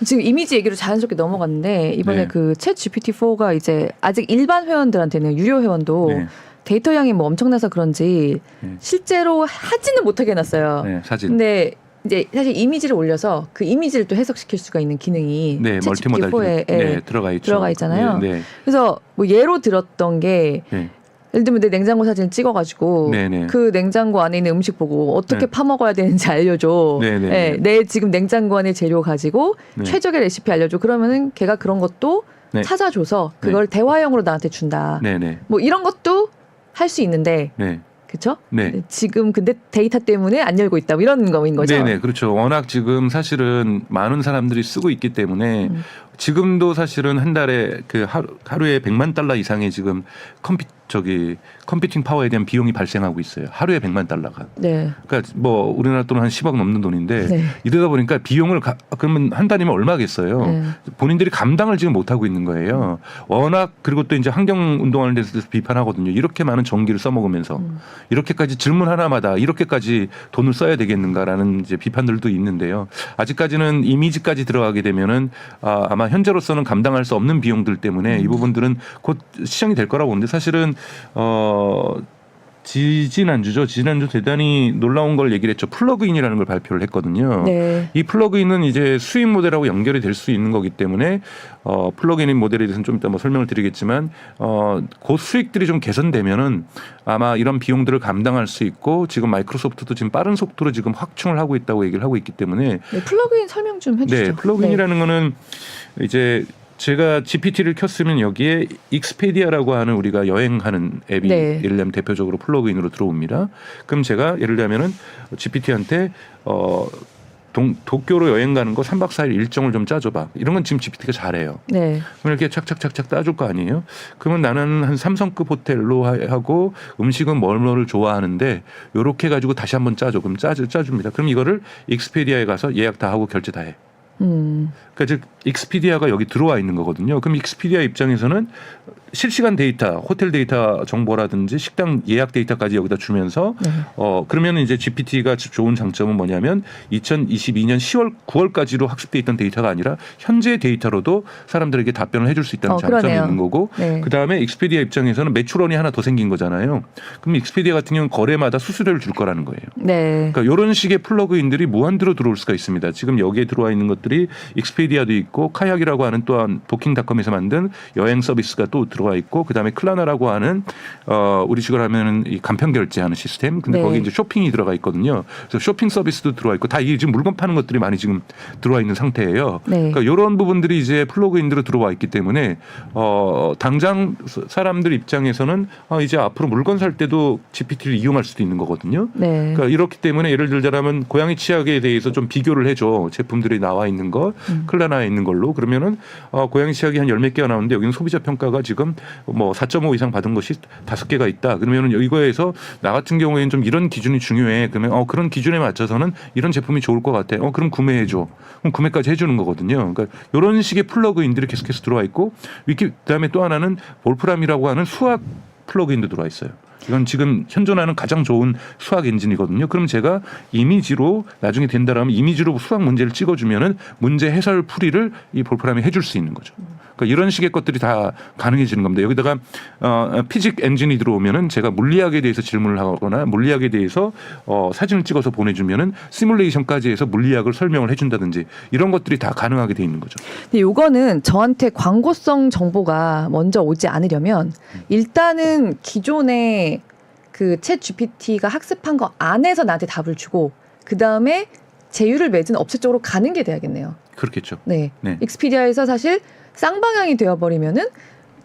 지금 이미지 얘기로 자연스럽게 넘어갔는데 이번에 네. 그 챗 GPT-4가 이제 아직 일반 회원들한테는 유료 회원도 네. 데이터 양이 뭐 엄청나서 그런지 네. 실제로 하지는 못하게 해놨어요. 네, 사진. 근데 이제 사실 이미지를 올려서 그 이미지를 또 해석시킬 수가 있는 기능이 네, 챗 멀티모달 GPT-4에 네, 들어가 있죠. 들어가 있잖아요. 네, 네. 그래서 뭐 예로 들었던 게 네. 예를 들면 내 냉장고 사진을 찍어가지고 네네. 그 냉장고 안에 있는 음식 보고 어떻게 네. 파먹어야 되는지 알려줘. 네네. 네, 내 지금 냉장고 안에 재료 가지고 네. 최적의 레시피 알려줘. 그러면은 걔가 그런 것도 네. 찾아줘서 그걸 대화형으로 나한테 준다. 네네. 뭐 이런 것도 할 수 있는데, 네. 그렇죠? 네. 지금 근데 데이터 때문에 안 열고 있다. 뭐 이런 거인 거죠. 네네. 그렇죠. 워낙 지금 사실은 많은 사람들이 쓰고 있기 때문에 지금도 사실은 한 달에 그 하루에 100만 달러 이상의 지금 컴퓨팅 파워에 대한 비용이 발생하고 있어요. 하루에 100만 달러가. 네. 그러니까 뭐 우리나라 돈은 한 10억 넘는 돈인데 네. 이러다 보니까 비용을 그러면 한 달이면 얼마겠어요. 네. 본인들이 감당을 지금 못 하고 있는 거예요. 워낙 그리고 또 이제 환경 운동하는 데서 비판하거든요. 이렇게 많은 전기를 써먹으면서 이렇게까지 질문 하나마다 이렇게까지 돈을 써야 되겠는가라는 이제 비판들도 있는데요. 아직까지는 이미지까지 들어가게 되면은 아마 현재로서는 감당할 수 없는 비용들 때문에 이 부분들은 곧 시정이 될 거라고 보는데 사실은 지난주 대단히 놀라운 걸 얘기를 했죠. 플러그인이라는 걸 발표를 했거든요. 네. 이 플러그인은 이제 수익 모델하고 연결이 될 수 있는 거기 때문에 플러그인 모델에 대해서는 좀 이따 뭐 설명을 드리겠지만 그 수익들이 좀 개선되면은 아마 이런 비용들을 감당할 수 있고 지금 마이크로소프트도 지금 빠른 속도로 지금 확충을 하고 있다고 얘기를 하고 있기 때문에 네, 플러그인 설명 좀 해주시죠. 네, 플러그인이라는 거는 이제 제가 GPT를 켰으면 여기에 익스페디아라고 하는 우리가 여행하는 앱이 네. 예를 들면 대표적으로 플러그인으로 들어옵니다. 그럼 제가 예를 들면은 GPT한테 도쿄로 여행 가는 거 3박 4일 일정을 좀 짜줘봐. 이런 건 지금 GPT가 잘해요. 네. 그럼 이렇게 착착착착 따줄 거 아니에요? 그러면 나는 한 3성급 호텔로 하고 음식은 뭐를 좋아하는데 요렇게 가지고 다시 한번 짜줘. 그럼 짜줍니다. 그럼 이거를 익스페디아에 가서 예약 다 하고 결제 다 해. 그러니까 즉 익스피디아가 여기 들어와 있는 거거든요. 그럼 익스피디아 입장에서는 실시간 데이터, 호텔 데이터 정보라든지 식당 예약 데이터까지 여기다 주면서 네. 그러면 이제 GPT가 좋은 장점은 뭐냐면 2022년 10월 9월까지로 학습돼 있던 데이터가 아니라 현재 데이터로도 사람들에게 답변을 해줄 수 있다는 장점이 그러네요. 있는 거고 네. 그 다음에 익스피디아 입장에서는 매출원이 하나 더 생긴 거잖아요. 그럼 익스피디아 같은 경우는 거래마다 수수료를 줄 거라는 거예요. 네. 그러니까 이런 식의 플러그인들이 무한대로 들어올 수가 있습니다. 지금 여기에 들어와 있는 것들이 것들이 익스페디아도 있고 카약이라고 하는 또한 부킹닷컴에서 만든 여행 서비스가 또 들어와 있고 그다음에 클라나라고 하는 우리 식으로 하면은 이 간편 결제하는 시스템. 근데 네. 거기 이제 쇼핑이 들어가 있거든요. 그래서 쇼핑 서비스도 들어와 있고 다 이게 지금 물건 파는 것들이 많이 지금 들어와 있는 상태예요. 네. 그러니까 이런 부분들이 이제 플러그인으로 들어와 있기 때문에 당장 사람들 입장에서는 이제 앞으로 물건 살 때도 GPT를 이용할 수도 있는 거거든요. 네. 그러니까 이렇기 때문에 예를 들자면 고양이 치약에 대해서 좀 비교를 해줘. 제품들이 나와 있는 거, 클라나에 있는 걸로. 그러면은 고양이 치약이 한 10몇 개가 나오는데 여기는 소비자 평가가 지금 뭐 4.5 이상 받은 것이 5개가 있다. 그러면은 이거에서 나 같은 경우에는 좀 이런 기준이 중요해. 그러면 그런 기준에 맞춰서는 이런 제품이 좋을 것 같아. 그럼 구매해줘. 그럼 구매까지 해주는 거거든요. 그러니까 이런 식의 플러그인들이 계속해서 들어와 있고 그다음에 또 하나는 볼프람이라고 하는 수학 플러그인도 들어와 있어요. 이건 지금 현존하는 가장 좋은 수학 엔진이거든요. 그럼 제가 이미지로 나중에 된다라면 이미지로 수학 문제를 찍어주면은 문제 해설 풀이를 이 볼프람이 해줄 수 있는 거죠. 그러니까 이런 식의 것들이 다 가능해지는 겁니다. 여기다가 피직 엔진이 들어오면은 제가 물리학에 대해서 질문을 하거나 물리학에 대해서 사진을 찍어서 보내주면은 시뮬레이션까지 해서 물리학을 설명을 해준다든지 이런 것들이 다 가능하게 돼 있는 거죠. 근데 요거는 저한테 광고성 정보가 먼저 오지 않으려면 일단은 기존에 그 챗 GPT가 학습한 거 안에서 나한테 답을 주고 그 다음에 제휴를 맺은 업체 쪽으로 가는 게 돼야겠네요. 그렇겠죠. 네. 네. 익스피디아에서 사실 쌍방향이 되어버리면은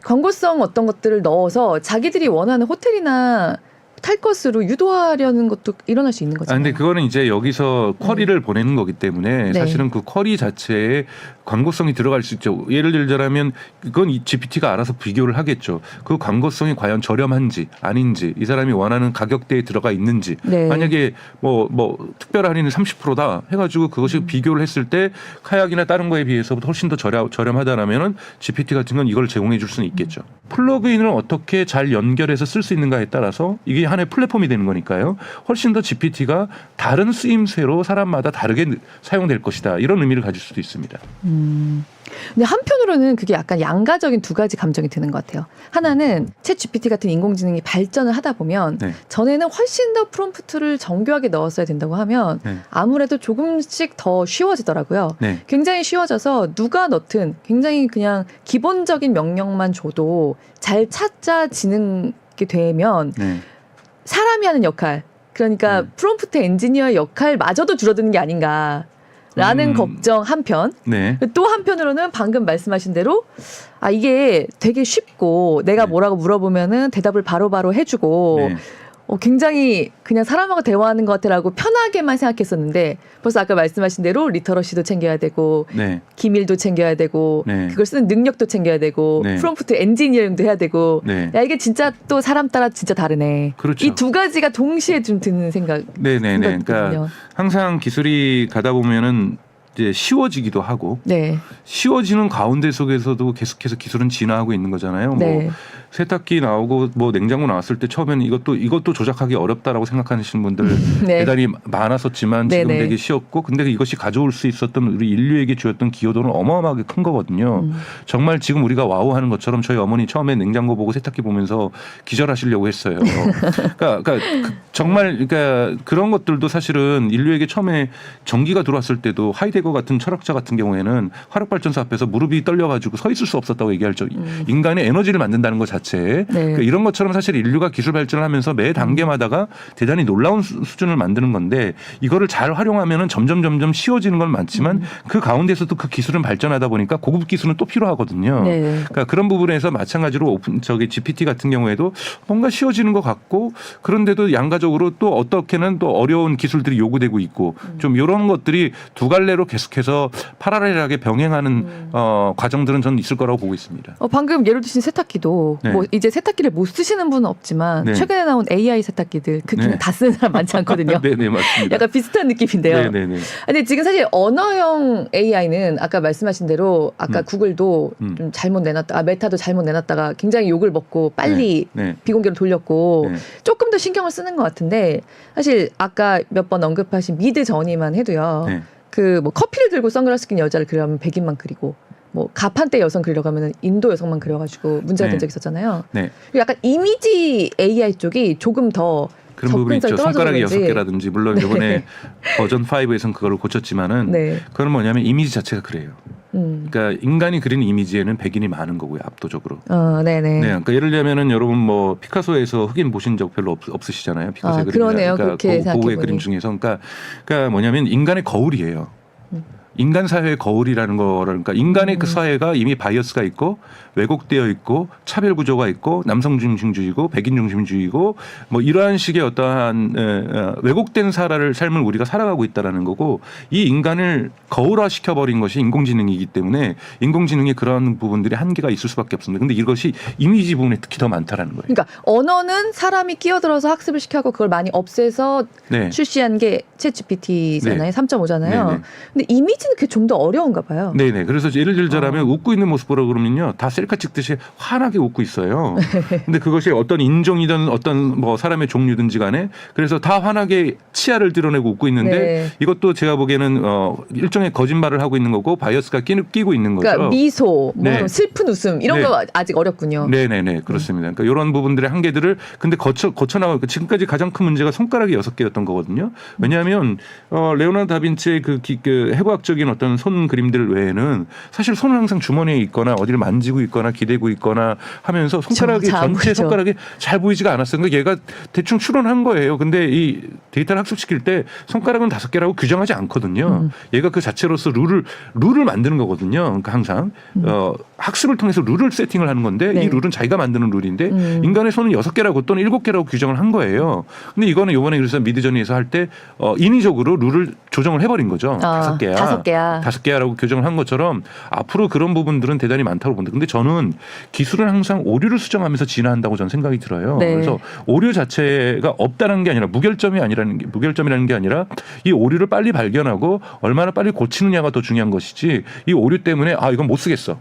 광고성 어떤 것들을 넣어서 자기들이 원하는 호텔이나 탈 것으로 유도하려는 것도 일어날 수 있는 거잖아요. 근데 그거는 이제 여기서 쿼리를 보내는 거기 때문에 네. 사실은 그 쿼리 자체에 광고성이 들어갈 수 있죠. 예를 들자면 그건 이 GPT가 알아서 비교를 하겠죠. 그 광고성이 과연 저렴한지 아닌지 이 사람이 원하는 가격대에 들어가 있는지 네. 만약에 뭐 특별 할인은 30%다 해가지고 그것이 비교를 했을 때 카약이나 다른 거에 비해서보다 훨씬 더 저렴하다라면은 GPT 같은 건 이걸 제공해 줄 수는 있겠죠. 플러그인을 어떻게 잘 연결해서 쓸 수 있는가에 따라서 이게 하나의 플랫폼이 되는 거니까요. 훨씬 더 GPT가 다른 쓰임새로 사람마다 다르게 사용될 것이다. 이런 의미를 가질 수도 있습니다. 근데 한편으로는 그게 약간 양가적인 두 가지 감정이 드는 것 같아요. 하나는 챗 GPT 같은 인공지능이 발전을 하다 보면 네. 전에는 훨씬 더 프롬프트를 정교하게 넣었어야 된다고 하면 네. 아무래도 조금씩 더 쉬워지더라고요. 네. 굉장히 쉬워져서 누가 넣든 굉장히 그냥 기본적인 명령만 줘도 잘 찾아지는 게 되면 네. 사람이 하는 역할, 그러니까 프롬프트 엔지니어의 역할마저도 줄어드는 게 아닌가라는 걱정 한편. 네. 또 한편으로는 방금 말씀하신 대로 이게 되게 쉽고 내가 네. 뭐라고 물어보면은 대답을 바로바로 해주고 네. 굉장히 그냥 사람하고 대화하는 것 같아라고 편하게만 생각했었는데 벌써 아까 말씀하신 대로 리터러시도 챙겨야 되고 네. 기밀도 챙겨야 되고 네. 그걸 쓰는 능력도 챙겨야 되고 네. 프롬프트 엔지니어링도 해야 되고 네. 야 이게 진짜 또 사람 따라 진짜 다르네. 그렇죠. 이 두 가지가 동시에 좀 드는 네네네. 그러니까 생각이거든요. 항상 기술이 가다 보면은 이제 쉬워지기도 하고 네. 쉬워지는 가운데 속에서도 계속해서 기술은 진화하고 있는 거잖아요. 네. 뭐 세탁기 나오고 뭐 냉장고 나왔을 때 처음에는 이것도 조작하기 어렵다라고 생각하시는 분들 네. 대단히 많았었지만 지금 네네. 되게 쉬웠고 근데 이것이 가져올 수 있었던 우리 인류에게 주었던 기여도는 어마어마하게 큰 거거든요. 정말 지금 우리가 와우하는 것처럼 저희 어머니 처음에 냉장고 보고 세탁기 보면서 기절하시려고 했어요. 그러니까 정말 그러니까 그런 것들도 사실은 인류에게 처음에 전기가 들어왔을 때도 하이데거 같은 철학자 같은 경우에는 화력발전소 앞에서 무릎이 떨려가지고 서 있을 수 없었다고 얘기할 인간의 에너지를 만든다는 것 자체에 네. 그러니까 이런 것처럼 사실 인류가 기술 발전을 하면서 매 단계마다가 대단히 놀라운 수준을 만드는 건데 이거를 잘 활용하면은 점점 쉬워지는 건 많지만 그 가운데서도 그 기술은 발전하다 보니까 고급 기술은 또 필요하거든요. 네. 그러니까 그런 부분에서 마찬가지로 GPT 같은 경우에도 뭔가 쉬워지는 것 같고 그런데도 양가적으로 또 어떻게는 또 어려운 기술들이 요구되고 있고 좀 이런 것들이 두 갈래로 계속해서 파라렐하게 병행하는 과정들은 저는 있을 거라고 보고 있습니다. 방금 예를 드신 세탁기도 네. 뭐 이제 세탁기를 못 쓰시는 분은 없지만 네. 최근에 나온 AI 세탁기들 그 기능 네. 다 쓰는 사람 많지 않거든요. 네네 맞습니다. 약간 비슷한 느낌인데요. 네네네. 근데 지금 사실 언어형 AI는 아까 말씀하신 대로 아까 구글도 좀 잘못 내놨다, 메타도 잘못 내놨다가 굉장히 욕을 먹고 빨리 네. 비공개로 돌렸고 네. 조금 더 신경을 쓰는 것 같은데 사실 아까 몇 번 언급하신 미드 저니만 해도요. 네. 그 뭐 커피를 들고 선글라스 낀 여자를 그리려면 백인만 그리고 뭐 가판대 여성 그리려고 하면 인도 여성만 그려가지고 문제가 된 네. 적이 있었잖아요. 네. 그리고 약간 이미지 AI 쪽이 조금 더 그런 부분이 있죠. 접근성이 손가락이 떨어져서 6개라든지 물론 이번에 버전 5에서는 그걸 고쳤지만은 네. 그건 뭐냐면 이미지 자체가 그래요. 그러니까 인간이 그리는 이미지에는 백인이 많은 거고요, 압도적으로. 네네. 네, 그러니까 예를 들면은 여러분 뭐 피카소에서 흑인 보신 적 별로 없으시잖아요. 피카소의 그림. 그러네요. 그러니까 그렇게 고흐의 그림 중에서, 그러니까 뭐냐면 인간의 거울이에요. 인간 사회의 거울이라는 거를, 그러니까 인간의 그 사회가 이미 바이어스가 있고 왜곡되어 있고 차별 구조가 있고 남성 중심주의고 백인 중심주의고 뭐 이러한 식의 어떠한 왜곡된 삶을 우리가 살아가고 있다라는 거고, 이 인간을 거울화 시켜버린 것이 인공지능이기 때문에 인공지능의 그런 부분들이 한계가 있을 수밖에 없습니다. 근데 이것이 이미지 부분에 특히 더 많다라는 거예요. 그러니까 언어는 사람이 끼어들어서 학습을 시켜고 그걸 많이 없애서 네. 출시한 게 챗GPT잖아요. 네. 3.5잖아요. 네네. 근데 이미지는 그게 좀 더 어려운가 봐요. 네네. 그래서 예를 들자면 웃고 있는 모습 보라 그러면요, 다 셀카 찍듯이 환하게 웃고 있어요. 근데 그것이 어떤 인종이든 어떤 뭐 사람의 종류든지 간에 그래서 다 환하게 치아를 드러내고 웃고 있는데 네. 이것도 제가 보기에는 일종의 거짓말을 하고 있는 거고 바이어스가 끼고 있는 거죠. 그러니까 미소, 뭐 네. 슬픈 웃음 이런 네. 거 아직 어렵군요. 네네네, 그렇습니다. 그러니까 이런 부분들의 한계들을 근데 거쳐나가고 지금까지 가장 큰 문제가 손가락이 6개였던 거거든요. 왜냐하면 레오나르도 다빈치의 그 해부학적인 어떤 손 그림들 외에는 사실 손은 항상 주머니에 있거나 어디를 만지고 있거나 기대고 있거나 하면서 손가락이 전체 손가락이 잘 보이지가 않았어요. 그러니까 얘가 대충 추론한 거예요. 근데 이 데이터를 학습시킬 때 손가락은 5개라고 규정하지 않거든요. 얘가 그 자체로서 룰을 만드는 거거든요. 그러니까 항상 학습을 통해서 룰을 세팅을 하는 건데 네. 이 룰은 자기가 만드는 룰인데 인간의 손은 6개라고 또는 7개라고 규정을 한 거예요. 근데 이거는 이번에 그래서 미드저니에서 할 때 인위적으로 룰을 조정을 해버린 거죠. 5개야. 5개야라고 규정을 한 것처럼 앞으로 그런 부분들은 대단히 많다고 본다. 근데 저는 기술은 항상 오류를 수정하면서 진화한다고 저는 생각이 들어요. 네. 그래서 오류 자체가 없다는 게 아니라 무결점이라는 게 아니라 이 오류를 빨리 발견하고 얼마나 빨리 고치느냐가 더 중요한 것이지, 이 오류 때문에 이건 못 쓰겠어,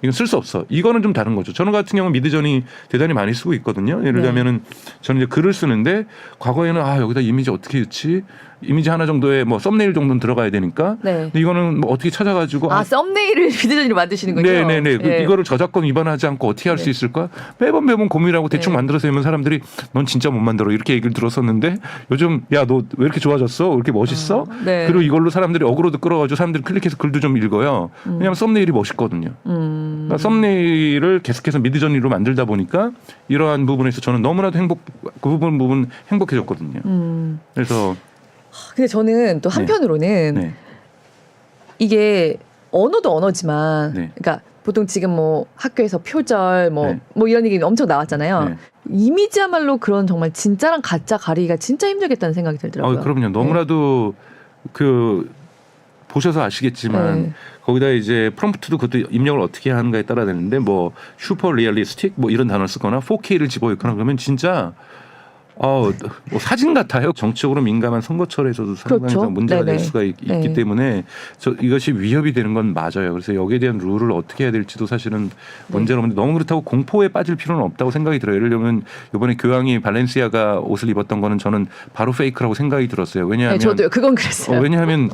이건 쓸 수 없어, 이거는 좀 다른 거죠. 저는 같은 경우는 미드저니 대단히 많이 쓰고 있거든요. 예를 들면은 저는 이제 글을 쓰는데 과거에는 여기다 이미지 어떻게 넣지? 이미지 하나 정도에 뭐 썸네일 정도는 들어가야 되니까. 네. 근데 이거는 뭐 어떻게 찾아가지고 썸네일을 미드저니로 만드시는군요. 네네네. 네. 이거를 저작권 위반하지 않고 어떻게 할 수 있을까? 매번 고민하고 대충 만들어서 하면 사람들이 넌 진짜 못 만들어 이렇게 얘기를 들었었는데, 요즘 야 너 왜 이렇게 좋아졌어? 왜 이렇게 멋있어? 네. 그리고 이걸로 사람들이 어그로도 끌어가지고 사람들이 클릭해서 글도 좀 읽어요. 왜냐하면 썸네일이 멋있거든요. 그러니까 썸네일을 계속해서 미드저니로 만들다 보니까 이러한 부분에서 저는 너무나도 그 부분 행복해졌거든요. 그래서 근데 저는 또 한편으로는 네. 이게 언어도 언어지만, 네. 그러니까 보통 지금 뭐 학교에서 표절 네. 뭐 이런 얘기 엄청 나왔잖아요. 네. 이미지야말로 그런 정말 진짜랑 가짜 가리기가 진짜 힘들겠다는 생각이 들더라고요. 그럼요. 너무나도 보셔서 아시겠지만 거기다 이제 프롬프트도 그것도 입력을 어떻게 하는가에 따라 되는데 뭐 슈퍼 리얼리스틱 뭐 이런 단어를 쓰거나 4K를 집어넣거나 그러면 진짜 뭐 사진 같아요. 정치적으로 민감한 선거철에서도 상당히 그렇죠. 문제가 네네. 될 수가 있기 때문에 이것이 위협이 되는 건 맞아요. 그래서 여기에 대한 룰을 어떻게 해야 될지도 사실은 문제로 있는데 너무 그렇다고 공포에 빠질 필요는 없다고 생각이 들어요. 예를 들면 이번에 교황이 발렌시아가 옷을 입었던 거는 저는 바로 페이크라고 생각이 들었어요. 왜냐하면 저도요. 그건 그랬어요. 왜냐하면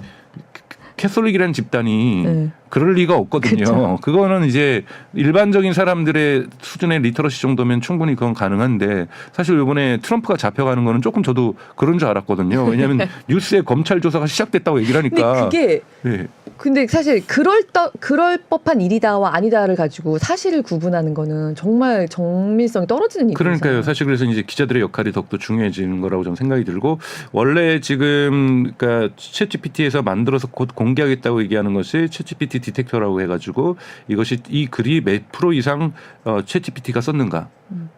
캐톨릭이라는 집단이 그럴 리가 없거든요. 그렇죠. 그거는 이제 일반적인 사람들의 수준의 리터러시 정도면 충분히 그건 가능한데, 사실 이번에 트럼프가 잡혀가는 거는 조금 저도 그런 줄 알았거든요. 왜냐하면 뉴스에 검찰 조사가 시작됐다고 얘기를 하니까. 근데 그게 근데 사실 그럴 법한 일이다와 아니다를 가지고 사실을 구분하는 거는 정말 정밀성이 떨어지는 일이죠. 그러니까요. 사실 그래서 이제 기자들의 역할이 더욱더 중요해지는 거라고 저는 생각이 들고, 원래 지금 그러니까 챗GPT에서 만들어서 곧 공개하겠다고 얘기하는 것이 챗GPT 디텍터라고 해가지고 이것이 이 글이 몇 프로 이상 챗GPT가 썼는가.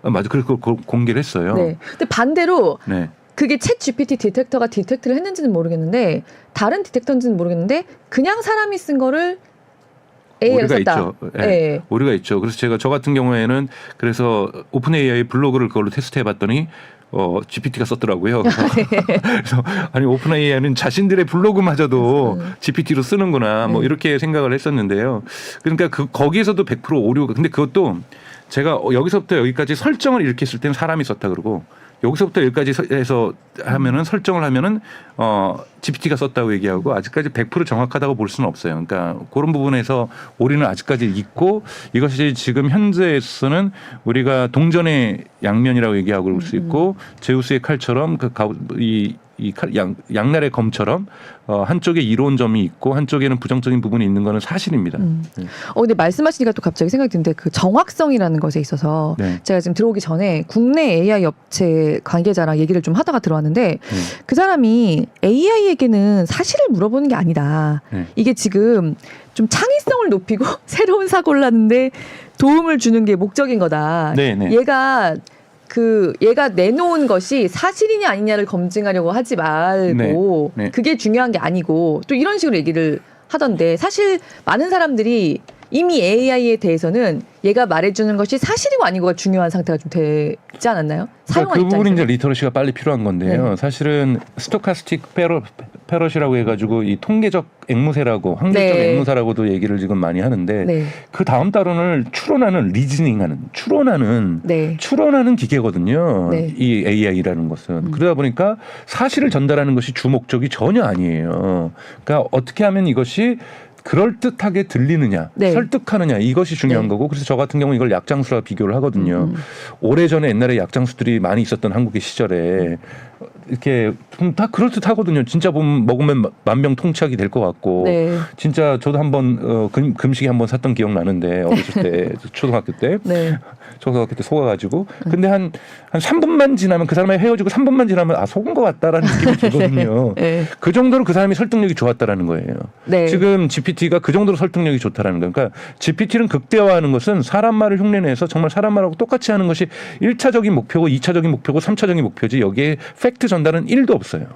맞아. 그래서 그걸 공개를 했어요. 네. 근데 반대로 네. 그게 챗GPT 디텍터가 디텍트를 했는지는 모르겠는데, 다른 디텍터인지는 모르겠는데 그냥 사람이 쓴 거를 AI가 오류가 썼다. 있죠. 네. 오류가 있죠. 그래서 저 같은 경우에는 그래서 오픈 AI 블로그를 그걸로 테스트해봤더니 GPT가 썼더라고요. 그래서 아니 오픈 AI는 자신들의 블로그마저도 GPT로 쓰는구나 뭐 이렇게 생각을 했었는데요. 그러니까 거기에서도 100% 오류가, 근데 그것도 제가 여기서부터 여기까지 설정을 이렇게 했을 때는 사람이 썼다 그러고 여기서부터 여기까지 해서 하면은 설정을 하면은 GPT가 썼다고 얘기하고 아직까지 100% 정확하다고 볼 수는 없어요. 그러니까 그런 부분에서 오리는 아직까지 있고 이것이 지금 현재에서는 우리가 동전의 양면이라고 얘기하고 그럴 수 있고 제우스의 칼처럼 양날의 검처럼 한쪽에 이로운 점이 있고 한쪽에는 부정적인 부분이 있는 거는 사실입니다. 근데 말씀하시니까 또 갑자기 생각이 드는데 그 정확성이라는 것에 있어서 네. 제가 지금 들어오기 전에 국내 AI 업체 관계자랑 얘기를 좀 하다가 들어왔는데 그 사람이 AI에게는 사실을 물어보는 게 아니다. 이게 지금 좀 창의성을 높이고 새로운 사고를 하는데 도움을 주는 게 목적인 거다. 얘가 내놓은 것이 사실이냐 아니냐를 검증하려고 하지 말고 그게 중요한 게 아니고 또 이런 식으로 얘기를 하던데 사실 많은 사람들이 이미 AI에 대해서는 얘가 말해주는 것이 사실이고 아니고가 중요한 상태가 좀 되지 않았나요? 그러니까 그 부분이 이제 리터러시가 빨리 필요한 건데요. 네. 사실은 스토카스틱 패러시라고 해가지고 이 통계적 앵무새라고 확률적 앵무새라고도 얘기를 지금 많이 하는데 그 다음 단원을 추론하는 추론하는 기계거든요. 이 AI라는 것은 그러다 보니까 사실을 전달하는 것이 주 목적이 전혀 아니에요. 그러니까 어떻게 하면 이것이 그럴듯하게 들리느냐 설득하느냐 이것이 중요한 거고 그래서 저 같은 경우는 이걸 약장수와 비교를 하거든요. 오래전에 옛날에 약장수들이 많이 있었던 한국의 시절에 이렇게 다 그럴듯하거든요. 진짜 먹으면 만병통치약이 될 것 같고 진짜 저도 한번 금식에 한번 샀던 기억 나는데 어렸을 때 초등학교 때 속아가지고 근데 한 3분만 지나면 그 사람이 헤어지고 3분만 지나면 속은 것 같다라는 느낌이 들거든요. 그 정도로 그 사람이 설득력이 좋았다라는 거예요. 지금 GPT가 그 정도로 설득력이 좋다라는 거예요. 그러니까 GPT를 극대화하는 것은 사람 말을 흉내내서 정말 사람 말하고 똑같이 하는 것이 1차적인 목표고 2차적인 목표고 3차적인 목표지 여기에 팩트 전달은 1도 없어요.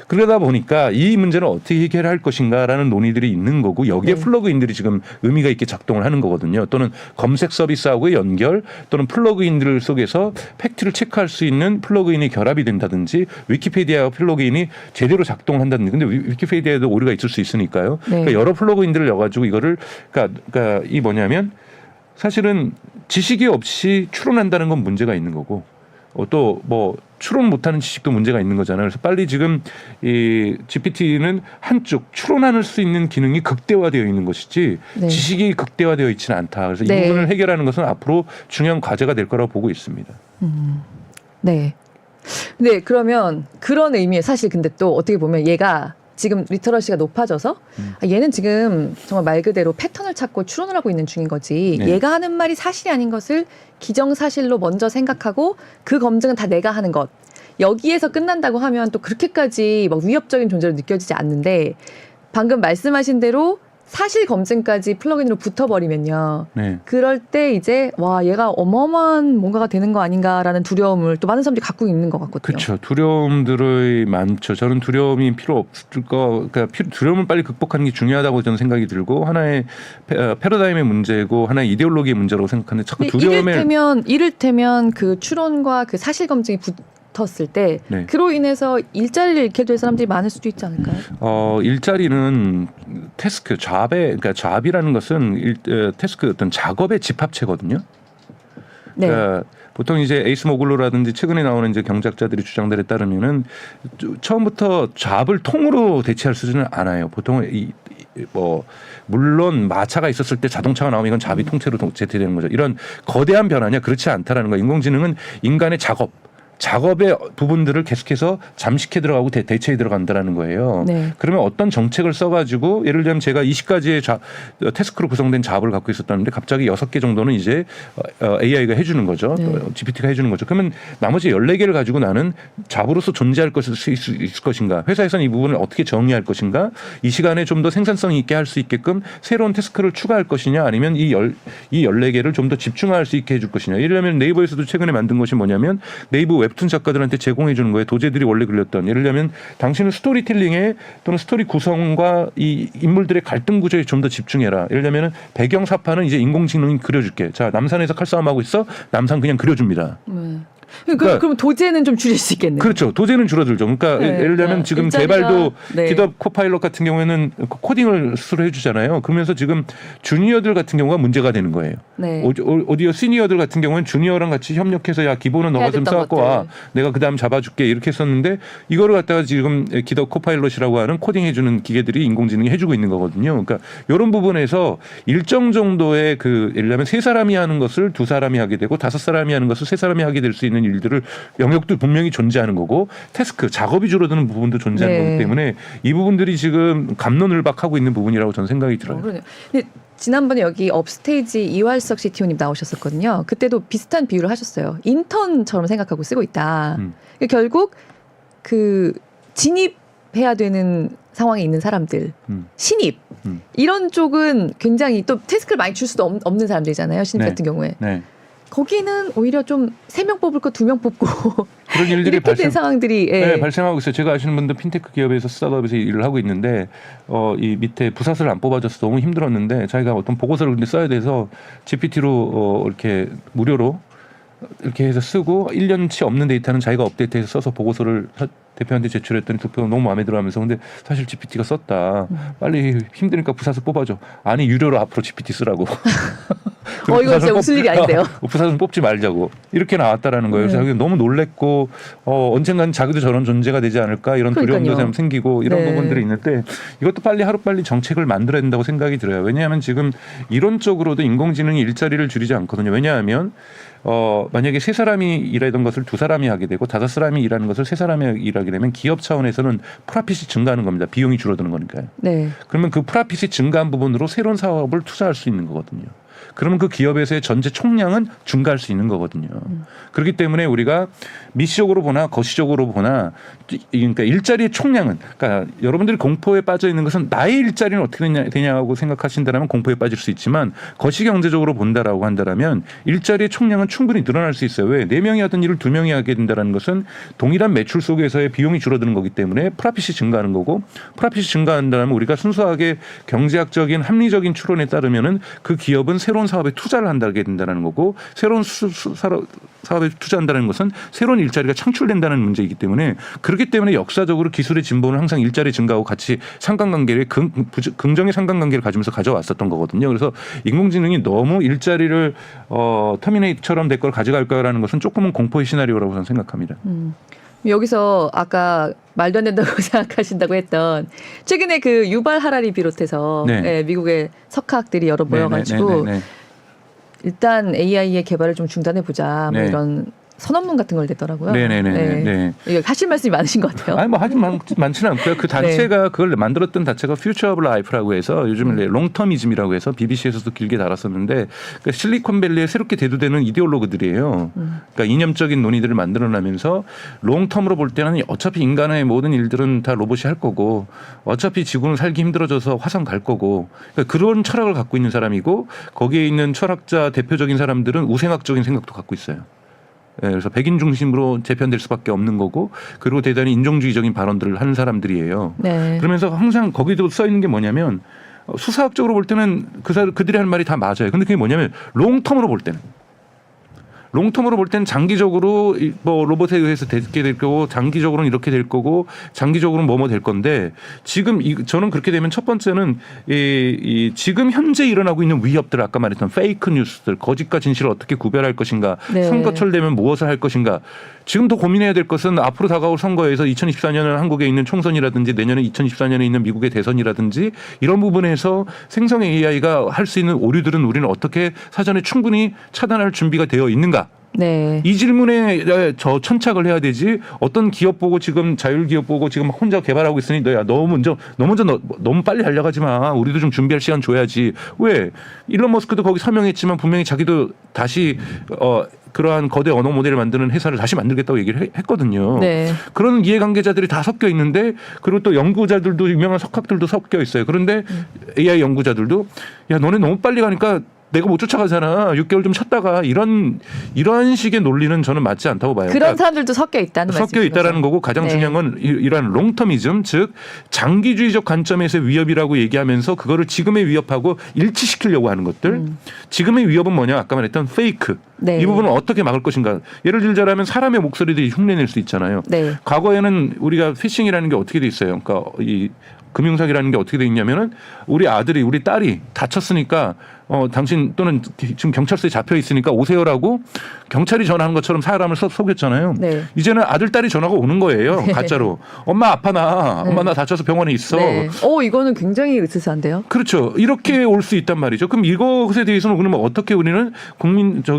그러다 보니까 이 문제를 어떻게 해결할 것인가라는 논의들이 있는 거고 여기에 플러그인들이 지금 의미가 있게 작동을 하는 거거든요. 또는 검색 서비스하고의 연결 또는 플러그인들 속에서 팩트를 체크할 수 있는 플러그인이 결합이 된다든지 위키피디아 플러그인이 제대로 작동을 한다든지 근데 위키피디아에도 오류가 있을 수 있으니까요. 그러니까 여러 플러그인들을 넣어가지고 이거를 그러니까 이 뭐냐면 사실은 지식이 없이 추론한다는 건 문제가 있는 거고 또 뭐 추론 못하는 지식도 문제가 있는 거잖아요. 그래서 빨리 지금 이 GPT는 한쪽 추론할 수 있는 기능이 극대화되어 있는 것이지 지식이 극대화되어 있지는 않다. 그래서 이 부분을 해결하는 것은 앞으로 중요한 과제가 될 거라고 보고 있습니다. 네. 그러면 그런 의미에 사실 근데 또 어떻게 보면 얘가 지금 리터러시가 높아져서 얘는 지금 정말 말 그대로 패턴을 찾고 추론을 하고 있는 중인 거지 얘가 하는 말이 사실이 아닌 것을 기정사실로 먼저 생각하고 그 검증은 다 내가 하는 것 여기에서 끝난다고 하면 또 그렇게까지 막 위협적인 존재로 느껴지지 않는데 방금 말씀하신 대로 사실 검증까지 플러그인으로 붙어버리면요. 그럴 때 이제 와 얘가 어마어마한 뭔가가 되는 거 아닌가라는 두려움을 또 많은 사람들이 갖고 있는 것 같거든요. 그렇죠. 두려움들이 많죠. 저는 두려움이 필요 없을 거, 그러니까 두려움을 빨리 극복하는 게 중요하다고 저는 생각이 들고 하나의 패러다임의 문제고 하나의 이데올로기의 문제라고 생각하는데 자꾸 두려움을 이를테면 그 추론과 그 사실 검증이 붙었을 때 그로 인해서 일자리를 잃게 될 사람들이 많을 수도 있지 않을까요? 일자리는 태스크, 그러니까 잡이라는 것은 태스크 어떤 작업의 집합체거든요. 그러니까 보통 이제 에이스 모글로라든지 최근에 나오는 이제 경제학자들이 주장들에 따르면은 처음부터 잡을 통으로 대체할 수준은 않아요. 보통 물론 마차가 있었을 때 자동차가 나오면 이건 잡이 통째로 대체되는 거죠. 이런 거대한 변화냐 그렇지 않다라는 거예요. 인공지능은 인간의 작업의 부분들을 계속해서 잠식해 들어가고 대체해 들어간다는 거예요. 그러면 어떤 정책을 써가지고 예를 들면 제가 20가지의 태스크로 구성된 잡을 갖고 있었다는데 갑자기 6개 정도는 이제 AI가 해주는 거죠. GPT가 해주는 거죠. 그러면 나머지 14개를 가지고 나는 잡으로서 존재할 것일 수 있을 것인가. 회사에서는 이 부분을 어떻게 정의할 것인가. 이 시간에 좀 더 생산성 있게 할 수 있게끔 새로운 태스크를 추가할 것이냐 아니면 이 14개를 좀 더 집중할 수 있게 해줄 것이냐. 예를 들면 네이버에서도 최근에 만든 것이 뭐냐면 네이버 웹툰 작가들한테 제공해 주는 거예요. 도제들이 원래 그렸던. 예를 들면 당신은 스토리텔링에 또는 스토리 구성과 이 인물들의 갈등 구조에 좀 더 집중해라. 예를 들면 배경 사파는 이제 인공지능이 그려줄게. 자, 남산에서 칼싸움하고 있어. 남산 그냥 그려줍니다. 그럼 도제는 좀 줄일 수 있겠네요. 그렇죠. 도제는 줄어들죠. 그러니까 네, 예를 들면 지금 일자리가, 개발도 네. GitHub 코파일럿 같은 경우에는 코딩을 스스로 해주잖아요. 그러면서 지금 주니어들 같은 경우가 문제가 되는 거예요. 네. 오디오 시니어들 같은 경우는 주니어랑 같이 협력해서 야 기본은 너가 좀 써갖고 와. 내가 그 다음 잡아줄게 이렇게 했었는데 이거를 갖다가 지금 GitHub 코파일럿이라고 하는 코딩해주는 기계들이 인공지능이 해주고 있는 거거든요. 그러니까 이런 부분에서 일정 정도의 그 예를 들면 세 사람이 하는 것을 두 사람이 하게 되고 다섯 사람이 하는 것을 세 사람이 하게 될 수 있는 일들을 영역도 분명히 존재하는 거고 태스크 작업이 줄어드는 부분도 존재하는 거기 때문에 이 부분들이 지금 갑론을박하고 있는 부분이라고 저는 생각이 들어요. 그러네요. 근데 지난번에 여기 업스테이지 이활석 CTO님 나오셨었거든요. 그때도 비슷한 비유를 하셨어요. 인턴처럼 생각하고 쓰고 있다. 결국 그 진입해야 되는 상황에 있는 사람들, 신입 이런 쪽은 굉장히 또 태스크를 많이 줄 수도 없는 사람들이잖아요. 신입 같은 경우에. 네. 거기는 오히려 좀 3명 뽑을 거 2명 뽑고 그런 일들이 된 상황들이 네, 발생하고 있어요. 제가 아시는 분들 핀테크 기업에서 스타트업에서 일을 하고 있는데 이 밑에 부사수를 안 뽑아줘서 너무 힘들었는데 자기가 어떤 보고서를 근데 써야 돼서 GPT로 이렇게 무료로 이렇게 해서 쓰고 1년치 없는 데이터는 자기가 업데이트해서 써서 보고서를 대표한테 제출했더니 대표가 너무 마음에 들어하면서 근데 사실 GPT가 썼다. 빨리 힘드니까 부사수 뽑아줘. 아니 유료로 앞으로 GPT 쓰라고. 이거 진짜 웃을 일이 아닌데요. 부사수는 뽑지 말자고 이렇게 나왔다라는 거예요. 그래서 너무 놀랬고 언젠간 자기도 저런 존재가 되지 않을까 이런 두려움도 좀 생기고 이런 부분들이 있는데 이것도 하루빨리 정책을 만들어야 된다고 생각이 들어요. 왜냐하면 지금 이론적으로도 인공지능이 일자리를 줄이지 않거든요. 왜냐하면 만약에 세 사람이 일하던 것을 두 사람이 하게 되고 다섯 사람이 일하는 것을 세 사람이 일하게 되면 기업 차원에서는 프라핏이 증가하는 겁니다. 비용이 줄어드는 거니까요. 네. 그러면 그 프라핏이 증가한 부분으로 새로운 사업을 투자할 수 있는 거거든요. 그러면 그 기업에서의 전체 총량은 증가할 수 있는 거거든요. 그렇기 때문에 우리가 미시적으로 보나 거시적으로 보나 그러니까 일자리의 총량은 그러니까 여러분들이 공포에 빠져 있는 것은 나의 일자리는 어떻게 되냐고 생각하신다면 공포에 빠질 수 있지만 거시경제적으로 본다라고 한다면 일자리의 총량은 충분히 늘어날 수 있어요. 왜? 4명이 하던 일을 2명이 하게 된다는 것은 동일한 매출 속에서의 비용이 줄어드는 거기 때문에 프라핏이 증가하는 거고 프라핏이 증가한다면 우리가 순수하게 경제학적인 합리적인 추론에 따르면은 그 기업은 새로운 사업에 투자를 한다게 된다는 거고 새로운 사업에 투자한다는 것은 새로운 일자리가 창출된다는 문제이기 때문에 그렇기 때문에 역사적으로 기술의 진보는 항상 일자리 증가하고 같이 상관관계를 긍정의 상관관계를 가지면서 가져왔었던 거거든요. 그래서 인공지능이 너무 일자리를 터미네이트처럼 될 걸 가져갈 거라는 것은 조금은 공포의 시나리오라고 저는 생각합니다. 여기서 아까 말도 안 된다고 생각하신다고 했던 최근에 그 유발 하라리 비롯해서 미국의 석학들이 여러 모여가지고 일단 AI의 개발을 좀 중단해 보자 뭐 이런 선언문 같은 걸 냈더라고요. 네. 하실 말씀이 많으신 것 같아요. 아니 뭐 하지 많지는 않고요. 그 단체가 그걸 만들었던 단체가 Future of Life라고 해서 요즘 롱터미즘이라고 해서 BBC에서도 길게 다뤘었는데 그러니까 실리콘밸리에 새롭게 대두되는 이데올로그들이에요. 그러니까 이념적인 논의들을 만들어내면서 롱텀으로 볼 때는 어차피 인간의 모든 일들은 다 로봇이 할 거고 어차피 지구는 살기 힘들어져서 화성 갈 거고 그러니까 그런 철학을 갖고 있는 사람이고 거기에 있는 철학자 대표적인 사람들은 우생학적인 생각도 갖고 있어요. 그래서 백인 중심으로 재편될 수밖에 없는 거고 그리고 대단히 인종주의적인 발언들을 하는 사람들이에요. 그러면서 항상 거기도 써 있는 게 뭐냐면 수사학적으로 볼 때는 그들이 하는 말이 다 맞아요. 근데 그게 뭐냐면 롱텀으로 볼 때는 장기적으로 뭐 로봇에 의해서 되게 될 거고 장기적으로는 이렇게 될 거고 장기적으로는 뭐뭐 될 건데 지금 저는 그렇게 되면 첫 번째는 이 지금 현재 일어나고 있는 위협들 아까 말했던 페이크 뉴스들 거짓과 진실을 어떻게 구별할 것인가 선거철 되면 무엇을 할 것인가 지금 더 고민해야 될 것은 앞으로 다가올 선거에서 2024년은 한국에 있는 총선이라든지 내년에 2024년에 있는 미국의 대선이라든지 이런 부분에서 생성 AI가 할 수 있는 오류들은 우리는 어떻게 사전에 충분히 차단할 준비가 되어 있는가 이 질문에 저 천착을 해야 되지 어떤 기업 보고 지금 자율기업 보고 지금 혼자 개발하고 있으니 너무 빨리 달려가지 마 우리도 좀 준비할 시간 줘야지 왜 일론 머스크도 거기 서명했지만 분명히 자기도 다시 그러한 거대 언어 모델을 만드는 회사를 다시 만들겠다고 얘기를 했거든요. 그런 이해관계자들이 다 섞여 있는데 그리고 또 연구자들도 유명한 석학들도 섞여 있어요. 그런데 AI 연구자들도 야 너네 너무 빨리 가니까 내가 못 쫓아가잖아. 6개월 좀 쉬었다가 이런 식의 논리는 저는 맞지 않다고 봐요. 그런 그러니까 사람들도 섞여 있다는 말씀이신 섞여 있다라는 거죠? 거고 가장 네. 중요한 건 이러한 롱터미즘 즉 장기주의적 관점에서의 위협이라고 얘기하면서 그거를 지금의 위협하고 일치시키려고 하는 것들. 지금의 위협은 뭐냐? 아까 말했던 페이크. 네. 이 부분을 어떻게 막을 것인가. 예를 들자면 사람의 목소리들이 흉내낼 수 있잖아요. 네. 과거에는 우리가 피싱이라는 게 어떻게 돼 있어요? 그러니까 이 금융사기라는 게 어떻게 돼 있냐면은 우리 아들이 우리 딸이 다쳤으니까 당신 또는 지금 경찰서에 잡혀 있으니까 오세요라고 경찰이 전화하는 것처럼 사람을 속였잖아요. 네. 이제는 아들 딸이 전화가 오는 거예요. 가짜로. 엄마 아파 나. 엄마 나 다쳐서 병원에 있어. 네. 이거는 굉장히 으스스한데요. 그렇죠. 이렇게 올 수 있단 말이죠. 그럼 이것에 대해서는 그러면 어떻게 우리는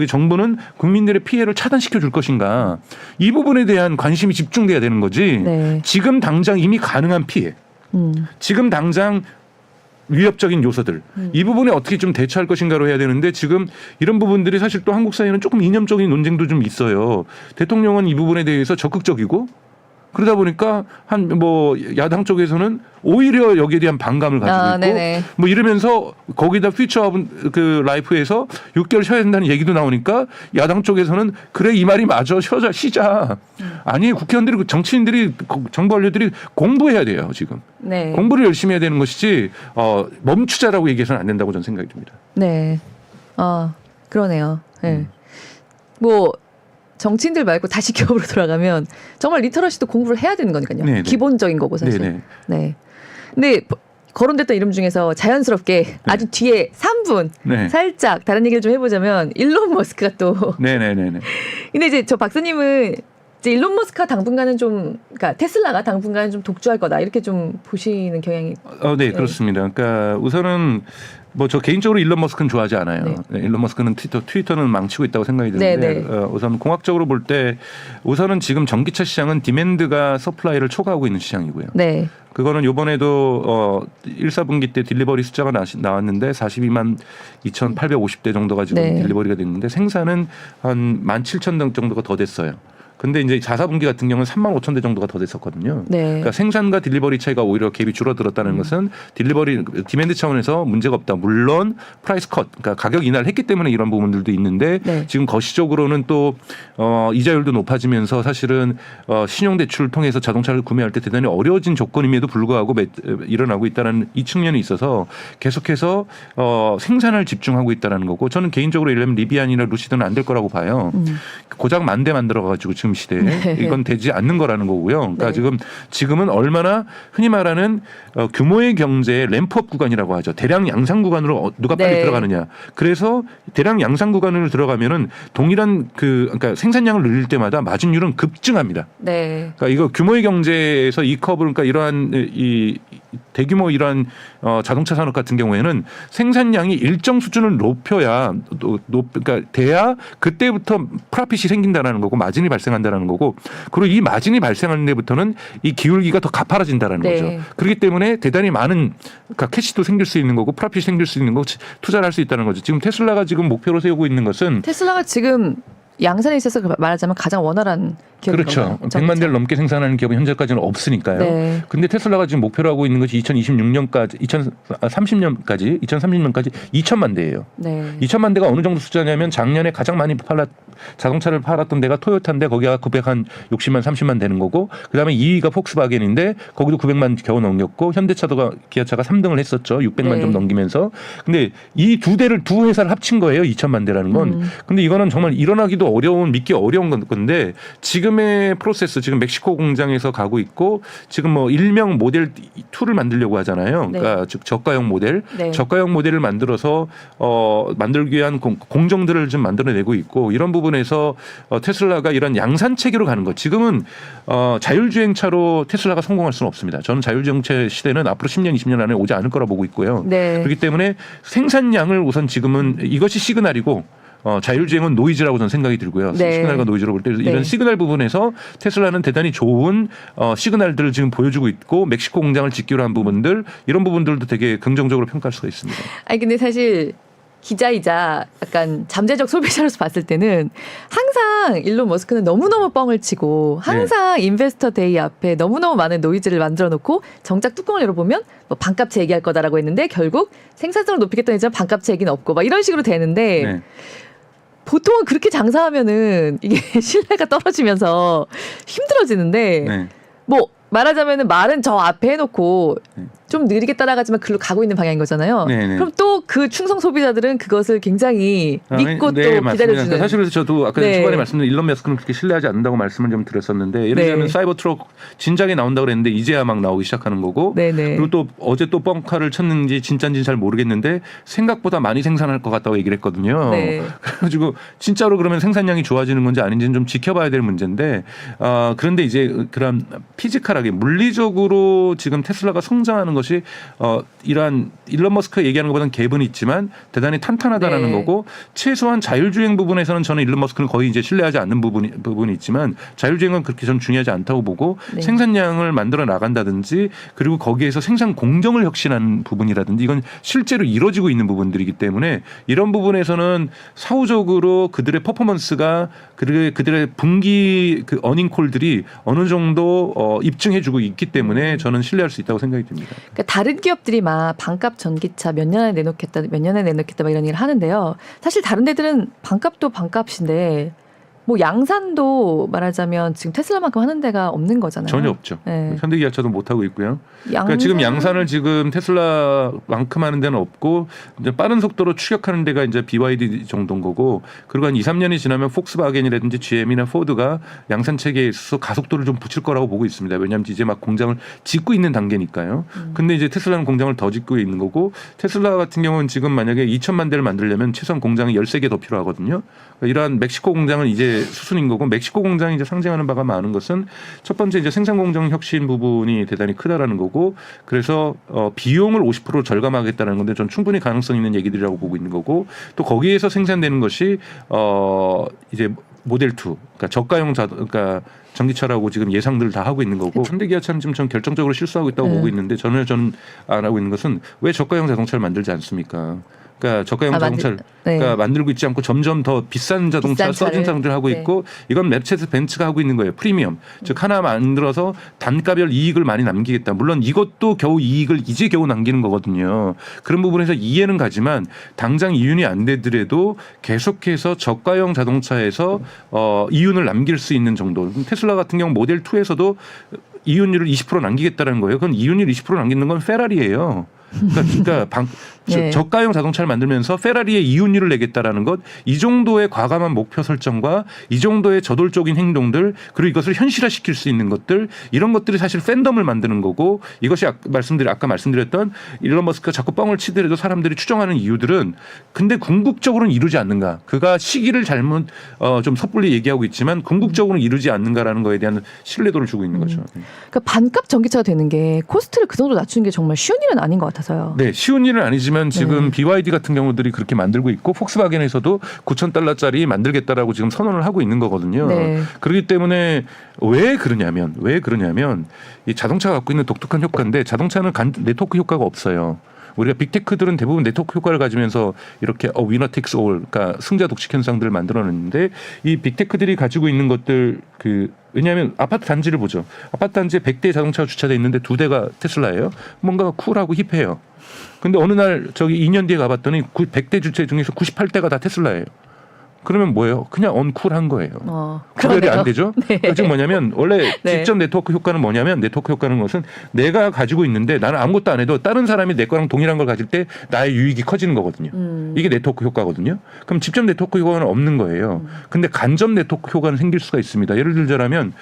정부는 국민들의 피해를 차단시켜 줄 것인가? 이 부분에 대한 관심이 집중돼야 되는 거지. 네. 지금 당장 이미 가능한 피해. 지금 당장 위협적인 요소들 이 부분에 어떻게 좀 대처할 것인가로 해야 되는데 지금 이런 부분들이 사실 또 한국 사회는 조금 이념적인 논쟁도 좀 있어요. 대통령은 이 부분에 대해서 적극적이고 그러다 보니까 야당 쪽에서는 오히려 여기에 대한 반감을 가지고 있고 네네. 뭐 이러면서 거기다 퓨처 그 라이프에서 6개월 쉬어야 된다는 얘기도 나오니까 야당 쪽에서는 그래 이 말이 맞아 쉬자. 아니 국회의원들이 정치인들이 정부 관료들이 공부해야 돼요 지금. 네. 공부를 열심히 해야 되는 것이지 멈추자라고 얘기해서는 안 된다고 저는 생각이 듭니다. 네. 그러네요. 네. 뭐 정치인들 말고 다시 기업으로 돌아가면 정말 리터러시도 공부를 해야 되는 거니까요. 네네. 기본적인 거고 사실. 네네. 네. 근데 거론됐던 이름 중에서 자연스럽게 아주 뒤에 3분 네. 살짝 다른 얘기를 좀 해보자면 일론 머스크가 또. 네네네네. 근데 이제 저 박사님은 이제 일론 머스크가 당분간은 그러니까 테슬라가 당분간은 좀 독주할 거다 이렇게 좀 보시는 경향이. 네, 그렇습니다. 그러니까 우선은 저 개인적으로 일론 머스크는 좋아하지 않아요. 네. 네, 일론 머스크는 트위터는 망치고 있다고 생각이 드는데 네, 네. 우선 공학적으로 볼 때 우선은 지금 전기차 시장은 디맨드가 서플라이를 초과하고 있는 시장이고요. 네. 그거는 이번에도 1, 4분기 때 딜리버리 숫자가 나왔는데 42만 2,850대 정도가 지금 네. 딜리버리가 됐는데 생산은 한 17,000대 정도가 더 됐어요. 근데 이제 4, 4분기 같은 경우는 3만 5천 대 정도가 더 됐었거든요. 네. 그러니까 생산과 딜리버리 차이가 오히려 갭이 줄어들었다는 것은 디맨드 차원에서 문제가 없다. 물론 프라이스 컷, 그러니까 가격 인하를 했기 때문에 이런 부분들도 있는데 네. 지금 거시적으로는 또 이자율도 높아지면서 사실은 신용대출을 통해서 자동차를 구매할 때 대단히 어려워진 조건임에도 불구하고 일어나고 있다는 이 측면이 있어서 계속해서 생산을 집중하고 있다는 거고 저는 개인적으로 예를 들면 리비안이나 루시드는 안 될 거라고 봐요. 고작 10,000대 만들어가지고 지금 시대에 네. 이건 되지 않는 거라는 거고요. 그러니까 네. 지금은 얼마나 흔히 말하는 규모의 경제의 램프업 구간이라고 하죠. 대량 양산 구간으로 누가 빨리 네. 들어가느냐. 그래서 대량 양산 구간으로 들어가면은 동일한 그러니까 생산량을 늘릴 때마다 마진율은 급증합니다. 네. 그러니까 이거 규모의 경제에서 이 커브를 그러니까 이러한 이 대규모 이러한 자동차 산업 같은 경우에는 생산량이 일정 수준을 높여야 그러니까 돼야 그때부터 프라핏이 생긴다라는 거고 마진이 발생한다라는 거고 그리고 이 마진이 발생하는 데부터는 이 기울기가 더 가파라진다라는 네. 거죠. 그렇기 때문에 대단히 많은 그러니까 캐시도 생길 수 있는 거고 프라핏이 생길 수 있는 거고 투자를 할 수 있다는 거죠. 지금 테슬라가 지금 목표로 세우고 있는 것은 테슬라가 지금 양산에 있어서 말하자면 가장 원활한 기업인 그렇죠. 건가요? 100만 대를 넘게 생산하는 기업은 현재까지는 없으니까요. 네. 근데 테슬라가 지금 목표로 하고 있는 것이 2026년까지 2030년까지 2,000만 대예요. 네. 2,000만 대가 어느 정도 숫자냐면 작년에 가장 많이 자동차를 팔았던 데가 토요타인데 거기가 960만 30만 되는 거고 그다음에 2위가 폭스바겐인데 거기도 900만 겨우 넘겼고 현대차도 기아차가 3등을 했었죠. 600만 네. 좀 넘기면서. 근데 이 두 회사를 합친 거예요. 2,000만 대라는 건. 근데 이거는 정말 일어나기도 믿기 어려운 건데 지금의 프로세스 지금 멕시코 공장에서 가고 있고 지금 일명 모델 2를 만들려고 하잖아요. 네. 그러니까 즉 저가형 모델. 네. 저가형 모델을 만들어서 만들기 위한 공정들을 좀 만들어내고 있고 이런 부분에서 테슬라가 이런 양산 체계로 가는 것. 지금은 자율주행차로 테슬라가 성공할 수는 없습니다. 저는 자율주행차 시대는 앞으로 10년, 20년 안에 오지 않을 거라 보고 있고요. 네. 그렇기 때문에 생산량을 우선 지금은 이것이 시그널이고 자율주행은 노이즈라고 저는 생각이 들고요. 네. 시그널과 노이즈로 볼 때 이런 네. 시그널 부분에서 테슬라는 대단히 좋은 시그널들을 지금 보여주고 있고 멕시코 공장을 짓기로 한 부분들 이런 부분들도 되게 긍정적으로 평가할 수가 있습니다. 아니 근데 사실 기자이자 약간 잠재적 소비자로서 봤을 때는 항상 일론 머스크는 너무너무 뻥을 치고 항상 인베스터 데이 앞에 너무너무 많은 노이즈를 만들어 놓고 정작 뚜껑을 열어보면 뭐 반값치 얘기할 거다라고 했는데 결국 생산성을 높이겠다는 얘기지만 반값치 얘기는 없고 막 이런 식으로 되는데 네. 보통은 그렇게 장사하면은 이게 신뢰가 떨어지면서 힘들어지는데 네. 뭐 말하자면은 말은 저 앞에 해놓고 좀 느리게 따라가지만 글로 가고 있는 방향인 거잖아요. 네네. 그럼 또 그 충성 소비자들은 그것을 굉장히 믿고 네, 또 맞습니다. 기다려주는. 그러니까 사실 그래서 저도 아까 네. 초반에 말씀드린 일론 머스크는 그렇게 신뢰하지 않는다고 말씀을 좀 드렸었는데 예를 들면 사이버 트럭 진작에 나온다고 그랬는데 이제야 막 나오기 시작하는 거고 네네. 그리고 또 어제 또 뻥카를 쳤는지 진짜인지 잘 모르겠는데 생각보다 많이 생산할 것 같다고 얘기를 했거든요. 네. 그래가지고 진짜로 그러면 생산량이 좋아지는 건지 아닌지는 좀 지켜봐야 될 문제인데 그런데 이제 그런 피지컬하게 물리적으로 지금 테슬라가 성장하는 것이 이러한 일론 머스크가 얘기하는 것보다는 갭은 있지만 대단히 탄탄하다라는 네. 거고 최소한 자율주행 부분에서는 저는 일론 머스크는 거의 이제 신뢰하지 않는 부분이 있지만 자율주행은 그렇게 저는 중요하지 않다고 보고 네. 생산량을 만들어 나간다든지 그리고 거기에서 생산 공정을 혁신하는 부분이라든지 이건 실제로 이루어지고 있는 부분들이기 때문에 이런 부분에서는 사후적으로 그들의 퍼포먼스가 그들의 분기 그 어닝콜들이 어느 정도 입증해주고 있기 때문에 저는 신뢰할 수 있다고 생각이 듭니다. 그러니까 다른 기업들이 막 반값 전기차 몇 년에 내놓겠다 막 이런 얘기를 하는데요. 사실 다른 데들은 반값도 반값인데 뭐 양산도 말하자면 지금 테슬라만큼 하는 데가 없는 거잖아요. 전혀 없죠. 네. 현대기아차도 못 하고 있고요. 그러니까 지금 양산을 지금 테슬라만큼 하는 데는 없고 이제 빠른 속도로 추격하는 데가 이제 BYD 정도인 거고 그리고 한 2, 3년이 지나면 폭스바겐이라든지 GM이나 포드가 양산 체계에 있어서 가속도를 좀 붙일 거라고 보고 있습니다. 왜냐하면 이제 막 공장을 짓고 있는 단계니까요. 근데 이제 테슬라는 공장을 더 짓고 있는 거고 테슬라 같은 경우는 지금 만약에 2천만 대를 만들려면 최소한 공장이 13개 더 필요하거든요. 그러니까 이러한 멕시코 공장은 이제 수순인 거고 멕시코 공장이 이제 상징하는 바가 많은 것은 첫 번째 이제 생산 공정 혁신 부분이 대단히 크다라는 거고 그래서 비용을 50% 절감하겠다는 건데 전 충분히 가능성 있는 얘기들이라고 보고 있는 거고 또 거기에서 생산되는 것이 이제 모델 2 그러니까 저가용 그러니까 전기차라고 지금 예상들을 다 하고 있는 거고 현대기아차는 지금 전 결정적으로 실수하고 있다고 보고 있는데 저는 안 하고 있는 것은 왜 저가용 자동차를 만들지 않습니까? 그러니까 저가용 자동차를 그러니까 만들고 있지 않고 점점 더 비싼 자동차 써진 자동차를 하고 있고 이건 맵체스 벤츠가 하고 있는 거예요. 프리미엄. 즉 하나 만들어서 단가별 이익을 많이 남기겠다. 물론 이것도 겨우 이익을 이제 겨우 남기는 거거든요. 그런 부분에서 이해는 가지만 당장 이윤이 안 되더라도 계속해서 저가형 자동차에서 이윤을 남길 수 있는 정도. 테슬라 같은 경우 모델 2에서도 이윤율을 20% 남기겠다는 거예요. 그건 이윤율 20% 남기는 건 페라리예요. 그러니까 네. 저가형 자동차를 만들면서 페라리의 이윤율을 내겠다라는 것, 이 정도의 과감한 목표 설정과 이 정도의 저돌적인 행동들 그리고 이것을 현실화시킬 수 있는 것들 이런 것들이 사실 팬덤을 만드는 거고 이것이 아까 말씀드렸던 일론 머스크가 자꾸 뻥을 치더라도 사람들이 추정하는 이유들은 근데 궁극적으로는 이루지 않는가 그가 시기를 잘못 좀 섣불리 얘기하고 있지만 궁극적으로는 이루지 않는가라는 거에 대한 신뢰도를 주고 있는 거죠. 그러니까 반값 전기차가 되는 게 코스트를 그 정도 낮추는 게 정말 쉬운 일은 아닌 것 같아서요. 네, 쉬운 일은 아니지만 지금 BYD 같은 경우들이 그렇게 만들고 있고 폭스바겐에서도 $9,000짜리 만들겠다라고 지금 선언을 하고 있는 거거든요. 네. 그렇기 때문에 왜 그러냐면 이 자동차가 갖고 있는 독특한 효과인데 자동차는 네트워크 효과가 없어요. 우리가 빅테크들은 대부분 네트워크 효과를 가지면서 이렇게 위너 텍스 올, 그러니까 승자 독식 현상들을 만들어냈는데 이 빅테크들이 가지고 있는 것들 왜냐하면 아파트 단지를 보죠. 아파트 단지에 100대의 자동차가 주차돼 있는데 2대가 테슬라예요. 뭔가 쿨하고 힙해요. 근데 어느 날 저기 2년 뒤에 가봤더니 100대 주차 중에서 98대가 다 테슬라예요. 그러면 뭐예요? 그냥 언쿨한 거예요. 구별이 안 되죠? 네. 지금 뭐냐면 원래 네. 직접 네트워크 효과는 뭐냐면 네트워크 효과는 것은 내가 가지고 있는데 나는 아무것도 안 해도 다른 사람이 내 거랑 동일한 걸 가질 때 나의 유익이 커지는 거거든요. 이게 네트워크 효과거든요. 그럼 직접 네트워크 효과는 없는 거예요. 근데 간접 네트워크 효과는 생길 수가 있습니다. 예를 들자면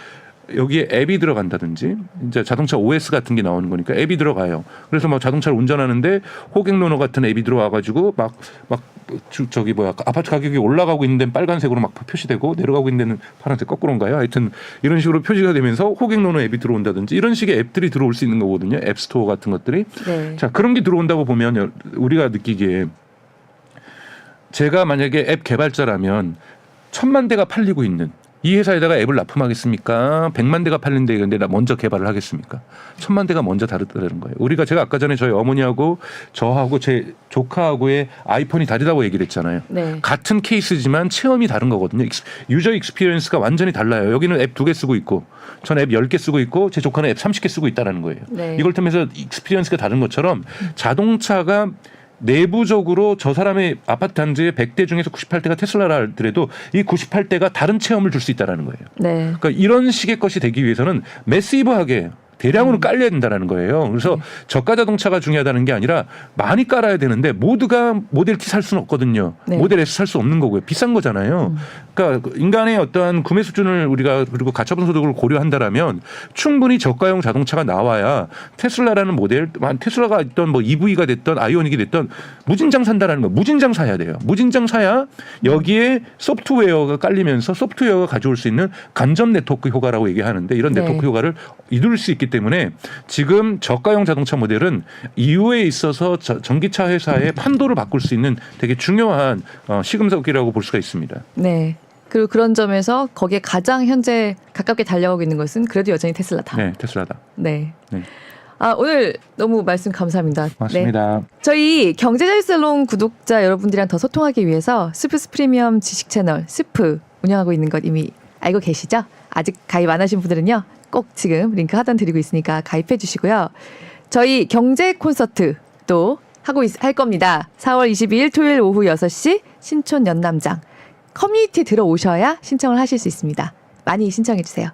여기에 앱이 들어간다든지 이제 자동차 OS 같은 게 나오는 거니까 앱이 들어가요. 그래서 막 자동차를 운전하는데 호객로너 같은 앱이 들어와가지고 아파트 가격이 올라가고 있는 데는 빨간색으로 막 표시되고 내려가고 있는 데는 파란색 거꾸로인가요? 하여튼 이런 식으로 표시가 되면서 호객로너 앱이 들어온다든지 이런 식의 앱들이 들어올 수 있는 거거든요. 앱스토어 같은 것들이. 네. 자, 그런 게 들어온다고 보면 우리가 느끼기에 제가 만약에 앱 개발자라면 1,000만 대가 팔리고 있는 이 회사에다가 앱을 납품하겠습니까? 100만 대가 팔린데 근데 나 먼저 개발을 하겠습니까? 1000만 대가 먼저 다르다는 거예요. 제가 아까 전에 저희 어머니하고 저하고 제 조카하고의 아이폰이 다르다고 얘기를 했잖아요. 네. 같은 케이스지만 체험이 다른 거거든요. 유저 익스피리언스가 완전히 달라요. 여기는 앱 2개 쓰고 있고 전 앱 10개 쓰고 있고 제 조카는 앱 30개 쓰고 있다는 거예요. 네. 이걸 통해서 익스피리언스가 다른 것처럼 자동차가 내부적으로 저 사람의 아파트 단지의 100대 중에서 98대가 테슬라라 하더라도 이 98대가 다른 체험을 줄 수 있다는 거예요. 네. 그러니까 이런 식의 것이 되기 위해서는 매시브하게 대량으로 깔려야 된다는 거예요. 그래서 저가 자동차가 중요하다는 게 아니라 많이 깔아야 되는데 모두가 모델 T 살 수는 없거든요. 네. 모델 S 살 수 없는 거고요. 비싼 거잖아요. 그러니까 인간의 어떠한 구매 수준을 우리가 그리고 가처분 소득을 고려한다라면 충분히 저가형 자동차가 나와야 테슬라라는 모델, 테슬라가 있던 뭐 EV가 됐던 아이오닉이 됐던 무진장 산다라는 거. 무진장 사야 돼요. 무진장 사야 여기에 소프트웨어가 깔리면서 소프트웨어가 가져올 수 있는 간접 네트워크 효과라고 얘기하는데 이런 네. 네트워크 효과를 이룰 수 있기 때문에 지금 저가형 자동차 모델은 이후에 있어서 전기차 회사의 판도를 바꿀 수 있는 되게 중요한 시금석이라고 볼 수가 있습니다. 네. 그리고 그런 점에서 거기에 가장 현재 가깝게 달려가고 있는 것은 그래도 여전히 테슬라다. 네, 테슬라다. 네. 네. 오늘 너무 말씀 감사합니다. 맞습니다. 네. 저희 경제자유살롱 구독자 여러분들이랑 더 소통하기 위해서 스프스 프리미엄 지식 채널 스프 운영하고 있는 것 이미 알고 계시죠? 아직 가입 안 하신 분들은요. 꼭 지금 링크 하단 드리고 있으니까 가입해 주시고요. 저희 경제 콘서트도 할 겁니다. 4월 22일 토요일 오후 6시 신촌 연남장. 커뮤니티에 들어오셔야 신청을 하실 수 있습니다. 많이 신청해 주세요.